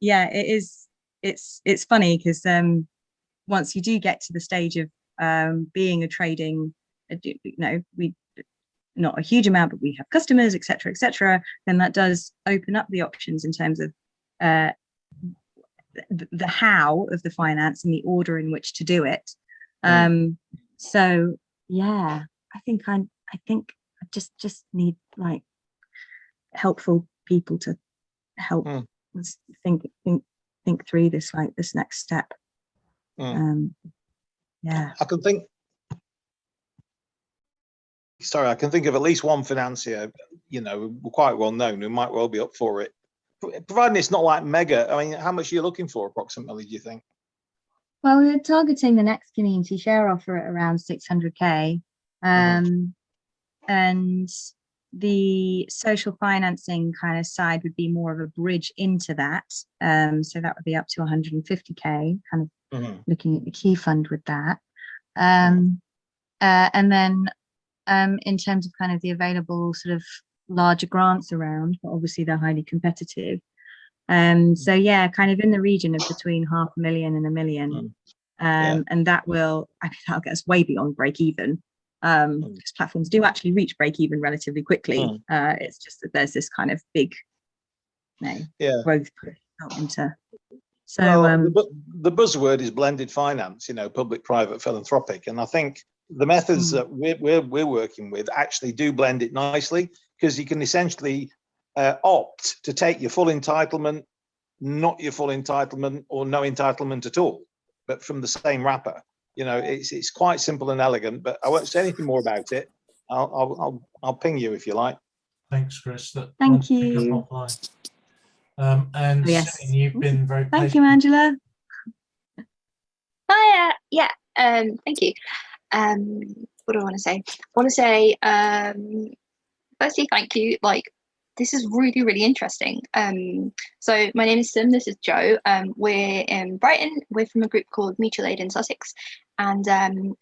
Yeah, it's funny because once you do get to the stage of being a trading, you know, we not a huge amount, but we have customers, etc., then that does open up the options in terms of the how of the finance and the order in which to do it. So yeah, I think I just need like helpful people to help us think through this, like this next step. Yeah, I can think of at least one financier, you know, quite well known, who might well be up for it, providing it's not like mega. I mean, how much are you looking for approximately, do you think? Well, we're targeting the next community share offer at around 600k, and the social financing kind of side would be more of a bridge into that. So that would be up to 150k, kind of looking at the key fund with that. And then in terms of kind of the available sort of larger grants around, but obviously they're highly competitive. So yeah, kind of in the region of between 500,000 and 1 million. And that will, I mean, that'll get us way beyond break even. Because platforms do actually reach break even relatively quickly. It's just that there's this kind of big growth out into. So the buzzword is blended finance, you know, public-private philanthropic, and I think the methods that we're working with actually do blend it nicely, because you can essentially opt to take your full entitlement, not your full entitlement, or no entitlement at all, but from the same wrapper. You know, it's quite simple and elegant, but I won't say anything more about it. I'll ping you if you like. Thanks, Chris. Thank you. And yes, you've been very patient. Thank you, Angela. Hi, thank you. What do I want to say? I want to say, firstly, thank you. Like, this is really, really interesting. So my name is Sim, this is Joe. We're in Brighton. We're from a group called Mutual Aid in Sussex. And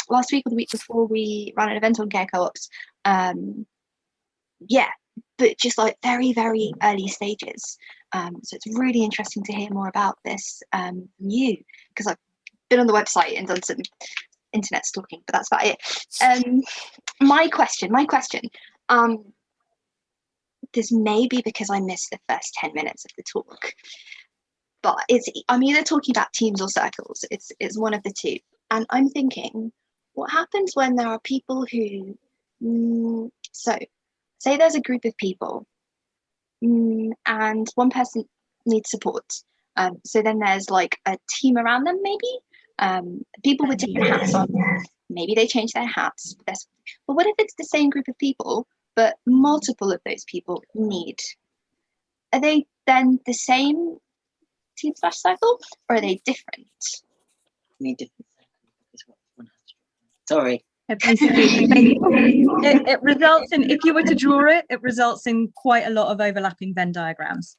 last week or the week before, we ran an event on care co-ops. Yeah, but just like very, very early stages. So it's really interesting to hear more about this from you, because I've been on the website and done some internet stalking, but that's about it. My question, this may be because I missed the first 10 minutes of the talk, but I'm either talking about teams or circles. It's one of the two. And I'm thinking, what happens when there are people who, so say there's a group of people and one person needs support. So then there's like a team around them, maybe people with different hats on. Maybe they change their hats. But what if it's the same group of people, but multiple of those people need? Are they then the same team/cycle, or are they different? Need different. Sorry. It results in, if you were to draw it, it results in quite a lot of overlapping Venn diagrams.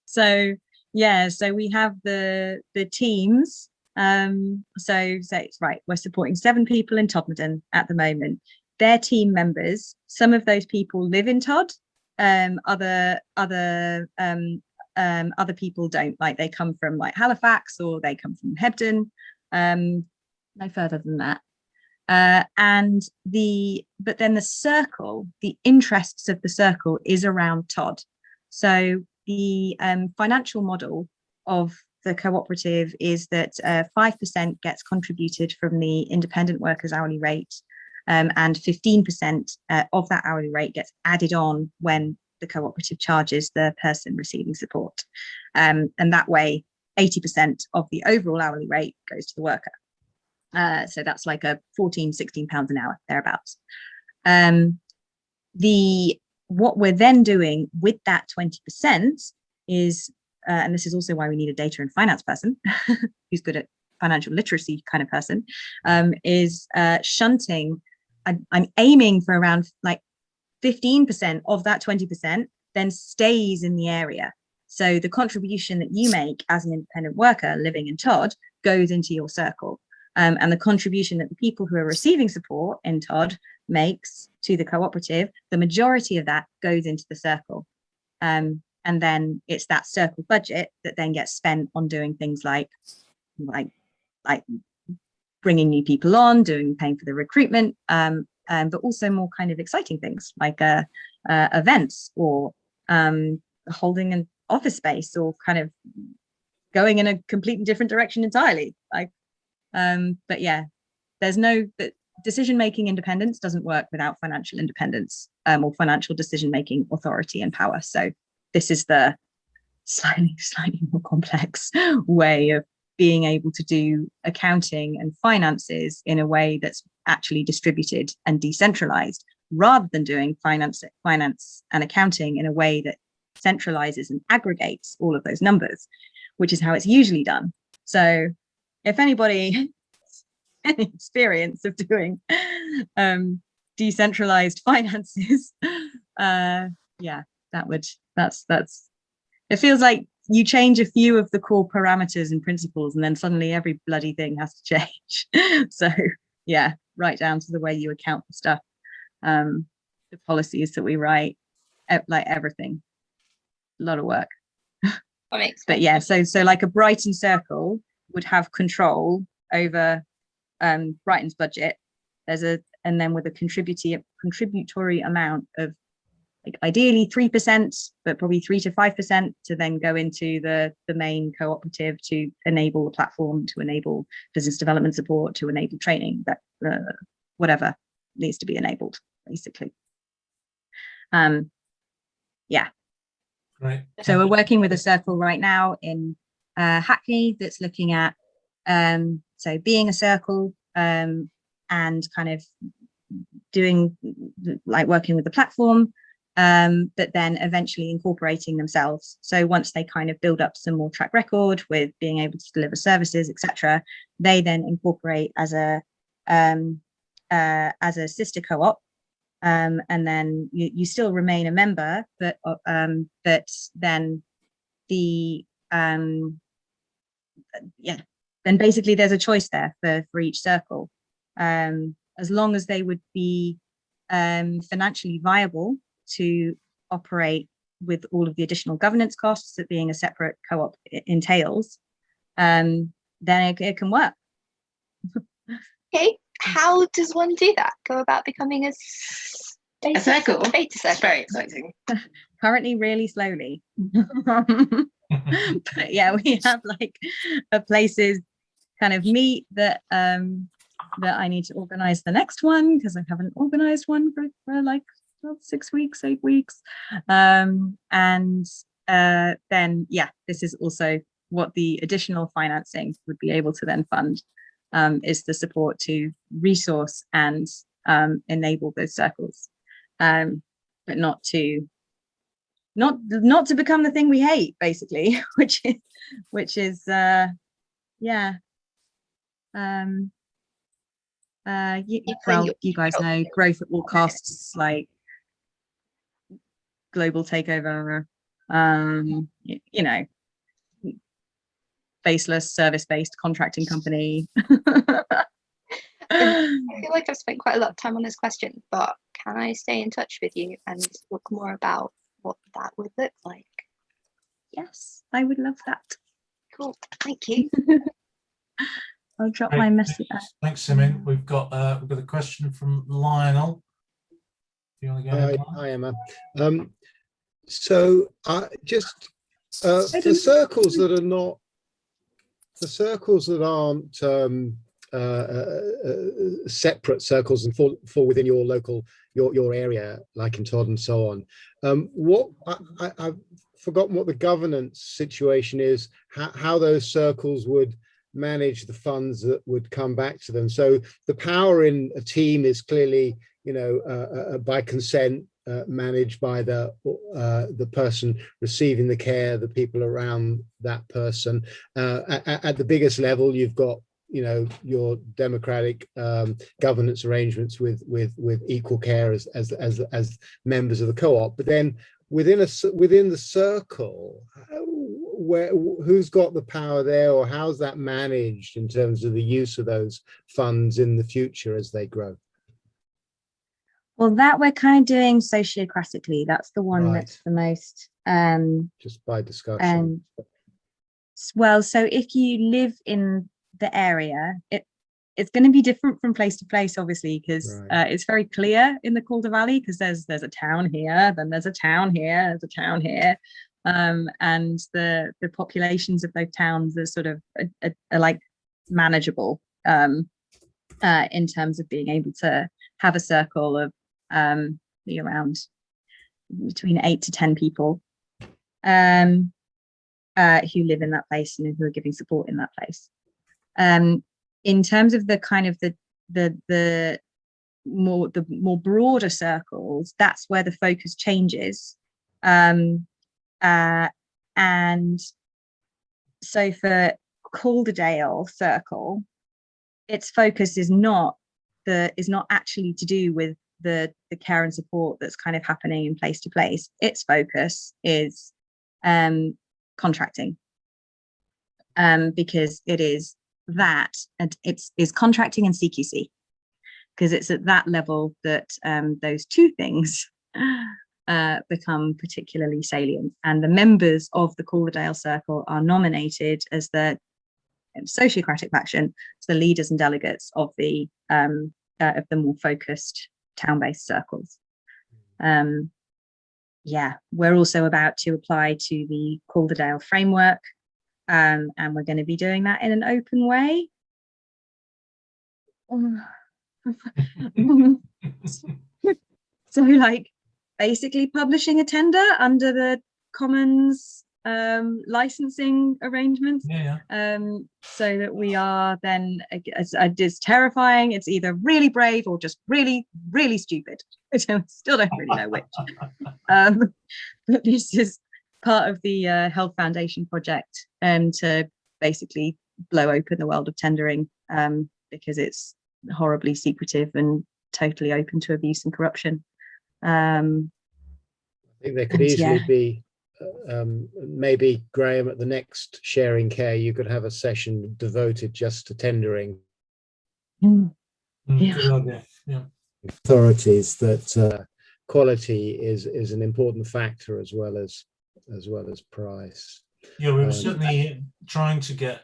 So yeah, so we have the teams. So it's right, we're supporting 7 people in Todmorden at the moment. They're team members. Some of those people live in Todd. Other people don't, like they come from like Halifax, or they come from Hebden. No further than that. But then the circle, the interests of the circle is around Todd. So the financial model of the cooperative is that 5% gets contributed from the independent workers' hourly rate, and 15% of that hourly rate gets added on when the cooperative charges the person receiving support. And that way, 80% of the overall hourly rate goes to the worker. So that's like a 14, 16 pounds an hour, thereabouts. The what we're then doing with that 20% is, and this is also why we need a data and finance person who's good at financial literacy kind of person, is shunting. I'm aiming for around like 15% of that 20% then stays in the area. So the contribution that you make as an independent worker living in Todd goes into your circle. And the contribution that the people who are receiving support in Todd makes to the cooperative, the majority of that goes into the circle. And then it's that circle budget that then gets spent on doing things like bringing new people on, paying for the recruitment, but also more kind of exciting things like events or holding an office space or kind of going in a completely different direction entirely. But yeah, but decision-making independence doesn't work without financial independence or financial decision-making authority and power. So this is the slightly more complex way of being able to do accounting and finances in a way that's actually distributed and decentralized, rather than doing finance and accounting in a way that centralizes and aggregates all of those numbers, which is how it's usually done. So if anybody has any experience of doing decentralized finances, yeah, that's it feels like you change a few of the core parameters and principles and then suddenly every bloody thing has to change. So yeah, right down to the way you account for stuff, the policies that we write, like everything. A lot of work. But yeah, so like a Brighton circle would have control over Brighton's budget. And then with a contributory amount of like ideally 3%, but probably 3 to 5% to then go into the main cooperative to enable the platform, to enable business development support, to enable training, that whatever needs to be enabled, basically. Yeah. Right. So we're working with a circle right now in Hackney that's looking at so being a circle and kind of doing like working with the platform, but then eventually incorporating themselves. So once they kind of build up some more track record with being able to deliver services, etc., they then incorporate as a sister co-op. And then you still remain a member, but then the then basically there's a choice there for each circle, as long as they would be financially viable to operate with all of the additional governance costs that being a separate co-op entails, then it can work. Okay, how does one do that? Go about becoming a circle? Data circle. It's very exciting. Currently really slowly. But yeah, we have like places kind of meet that I need to organize the next one, because I haven't organized one for like 6 weeks, 8 weeks. And then yeah, this is also what the additional financing would be able to then fund, is the support to resource and enable those circles, but not to become the thing we hate, basically, which is yeah. Well, you guys know growth at all costs, like global takeover, you know, faceless service-based contracting company. I feel like I've spent quite a lot of time on this question, but can I stay in touch with you and look more about what that would look like? Yes, I would love that. Cool, thank you. I'll drop my message. Thanks, Simin. We've got a question from Lionel. Do you want to go ahead? Hi, Emma. So just the circles that aren't separate circles and fall within your local your area, like in Todd and so on. What I've forgotten what the governance situation is. How those circles would manage the funds that would come back to them. So the power in a team is clearly, you know, by consent managed by the person receiving the care, the people around that person. At the biggest level, you've got, you know, your democratic governance arrangements with equal care as members of the co-op. But then within the circle, who's got the power there, or how's that managed in terms of the use of those funds in the future as they grow? Well, that we're kind of doing sociocratically. That's the one that's the most just by discussion. Well, so if you live in the area, it's going to be different from place to place, obviously, because it's very clear in the Calder Valley, because there's a town here, then there's a town here, there's a town here, and the populations of those towns are sort of are like manageable in terms of being able to have a circle of be around between 8 to 10 people who live in that place and who are giving support in that place. In terms of the kind of the more broader circles, that's where the focus changes. And so for Calderdale Circle, its focus is not actually to do with the care and support that's kind of happening in place to place. Its focus is contracting, because it is that, and it's contracting and CQC, because it's at that level that those two things become particularly salient. And the members of the Calderdale Circle are nominated as the sociocratic faction, as the leaders and delegates of the more focused town-based circles. Yeah, we're also about to apply to the Calderdale framework, and we're going to be doing that in an open way. So like basically publishing a tender under the Commons licensing arrangements, so that we are then, it's terrifying. It's either really brave or just really, really stupid. I still don't really know which. But this is part of the Health Foundation project, to basically blow open the world of tendering, because it's horribly secretive and totally open to abuse and corruption. I think there could easily be maybe, Graham, at the next Sharing Care, you could have a session devoted just to tendering. Good idea. Yeah. Authorities that quality is an important factor as well as price. Yeah, we were certainly trying to get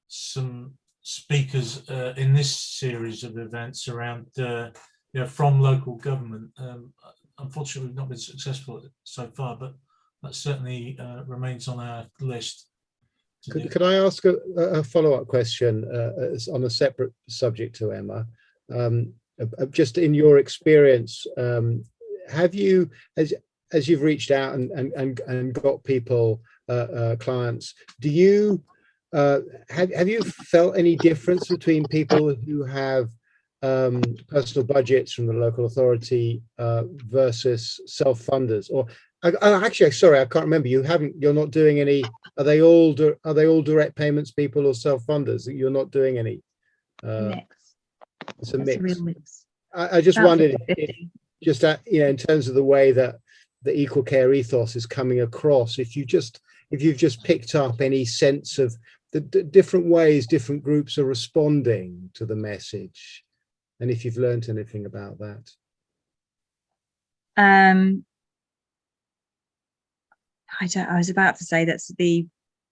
some speakers in this series of events around from local government. Unfortunately, we've not been successful so far, but that certainly remains on our list. Could I ask a follow-up question on a separate subject to Emma? Just in your experience, have you, as you've reached out and got people, clients, do you have you felt any difference between people who have personal budgets from the local authority versus self-funders? Or actually, sorry, I can't remember. You're not doing any. Are they all direct payments people or self-funders? You're not doing any. Mix. It's a It's mix. a real mix. I just About wondered, 50-50. just in terms of the way that the equal care ethos is coming across, if you've just picked up any sense of the different ways different groups are responding to the message, and if you've learned anything about that. I was about to say that the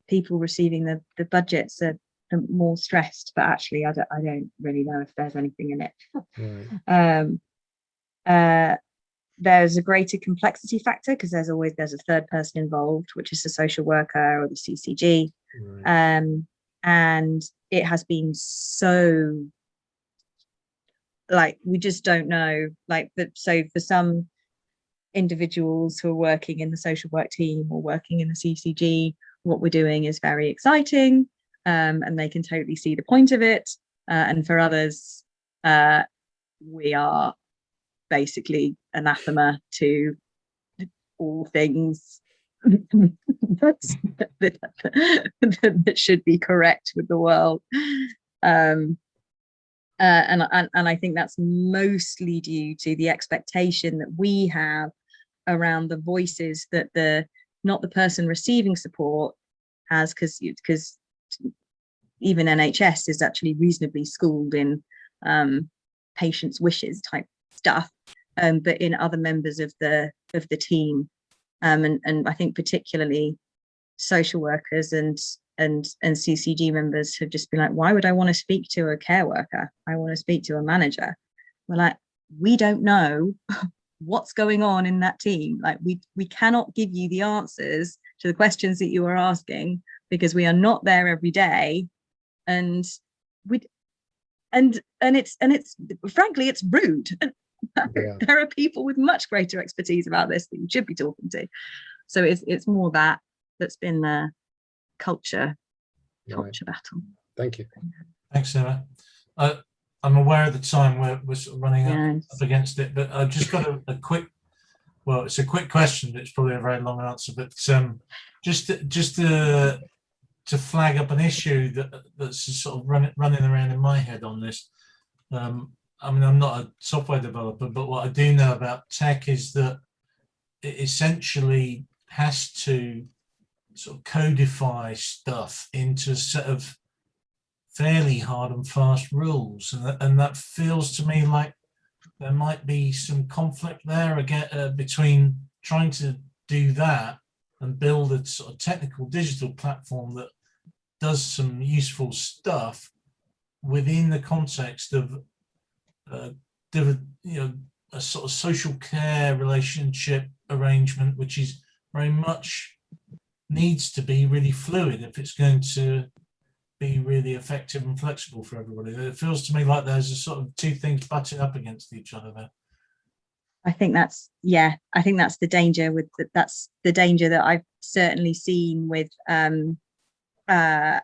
people receiving the budgets are more stressed, but actually I don't really know if there's anything in it. Right. There's a greater complexity factor because there's a third person involved, which is the social worker or the CCG. Right. And it has been so, like, we just don't know, like, so for some individuals who are working in the social work team or working in the CCG, what we're doing is very exciting, and they can totally see the point of it. And for others, we are basically anathema to all things that should be correct with the world. And I think that's mostly due to the expectation that we have around the voices that not the person receiving support has, because even NHS is actually reasonably schooled in patients' wishes type stuff, but in other members of the team, and I think particularly social workers and CCG members have just been like, why would I want to speak to a care worker? I want to speak to a manager. We're like, we don't know what's going on in that team. Like, we cannot give you the answers to the questions that you are asking, because we are not there every day, and it's frankly, it's rude. Yeah. There are people with much greater expertise about this that you should be talking to. So it's more that's been the culture battle. Thank you. Thanks, Emma. I'm aware of the time, we're sort of running up against it, but I've just got a quick, well, it's a quick question, but it's probably a very long answer, but just to flag up an issue that's sort of running around in my head on this. I mean, I'm not a software developer, but what I do know about tech is that it essentially has to sort of codify stuff into a set of fairly hard and fast rules, and that feels to me like there might be some conflict there again between trying to do that and build a sort of technical digital platform that does some useful stuff within the context of a sort of social care relationship arrangement, which is very much needs to be really fluid if it's going to be really effective and flexible for everybody. It feels to me like there's a sort of two things butting up against each other there. I think that's the danger that's the danger that I've certainly seen with a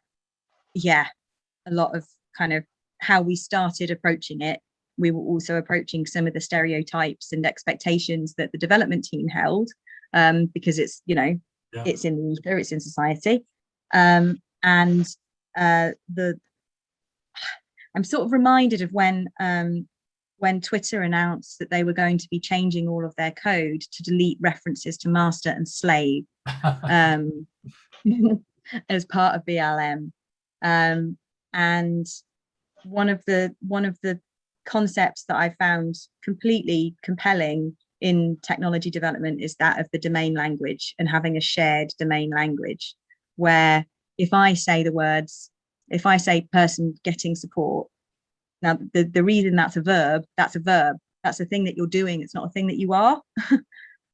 lot of kind of how we started approaching it. We were also approaching some of the stereotypes and expectations that the development team held, because it's, it's in the ether, it's in society. I'm sort of reminded of when Twitter announced that they were going to be changing all of their code to delete references to master and slave as part of BLM. And one of the concepts that I found completely compelling in technology development is that of the domain language, and having a shared domain language, where if I say person getting support, now the reason that's a verb, that's a thing that you're doing, it's not a thing that you are.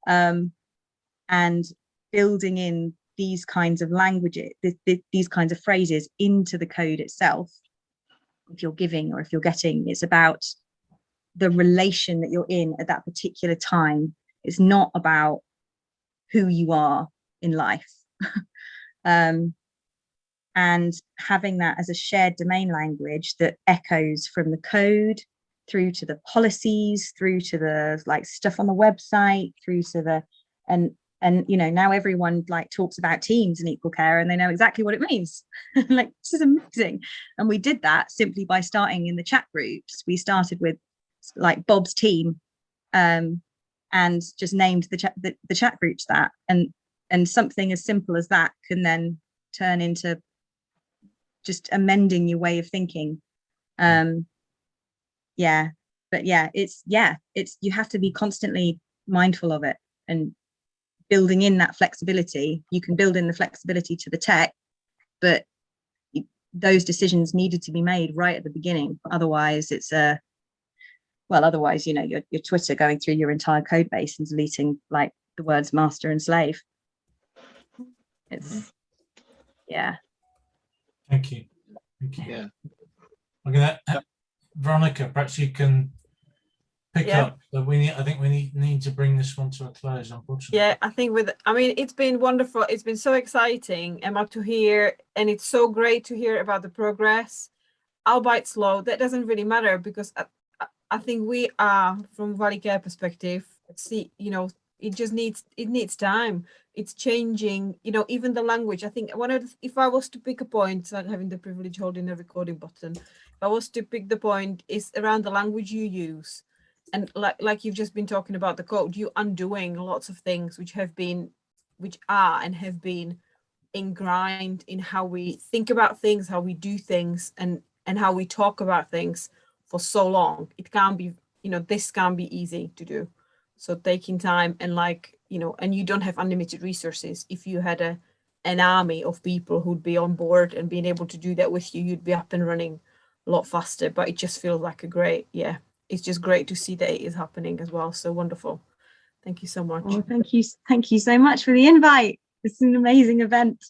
And building in these kinds of languages, these kinds of phrases into the code itself, if you're giving or if you're getting, it's about the relation that you're in at that particular time. It's not about who you are in life. And having that as a shared domain language that echoes from the code through to the policies, through to the stuff on the website, through to the now everyone talks about teams and equal care, and they know exactly what it means. This is amazing. And we did that simply by starting in the chat groups. We started with Bob's team, and just named the chat groups that, and something as simple as that can then turn into just amending your way of thinking. It's you have to be constantly mindful of it and building in that flexibility. You can build in the flexibility to the tech, but those decisions needed to be made right at the beginning. Otherwise it's your Twitter going through your entire code base and deleting the words master and slave. It's Thank you. Yeah. Okay, Veronica, perhaps you can pick up. But I think we need to bring this one to a close, unfortunately. Yeah, I think it's been wonderful. It's been so exciting, Emma, to hear, and it's so great to hear about the progress, albeit slow. That doesn't really matter, because I think we are, from Valley Care perspective, see, you know, it needs time. It's changing, you know, even the language. I think if I was to pick a point, like having the privilege holding a recording button, if I was to pick the point, is around the language you use. And like you've just been talking about the code, you undoing lots of things which have been ingrained in how we think about things, how we do things, and how we talk about things for so long. It can't be, you know, this can't be easy to do. So taking time and, like, you know, and you don't have unlimited resources. If you had an army of people who'd be on board and being able to do that with you, you'd be up and running a lot faster. But it just feels like it's just great to see that it is happening as well. So wonderful. Thank you so much. Oh, thank you so much for the invite. This is an amazing event.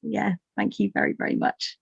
Yeah, thank you very, very much.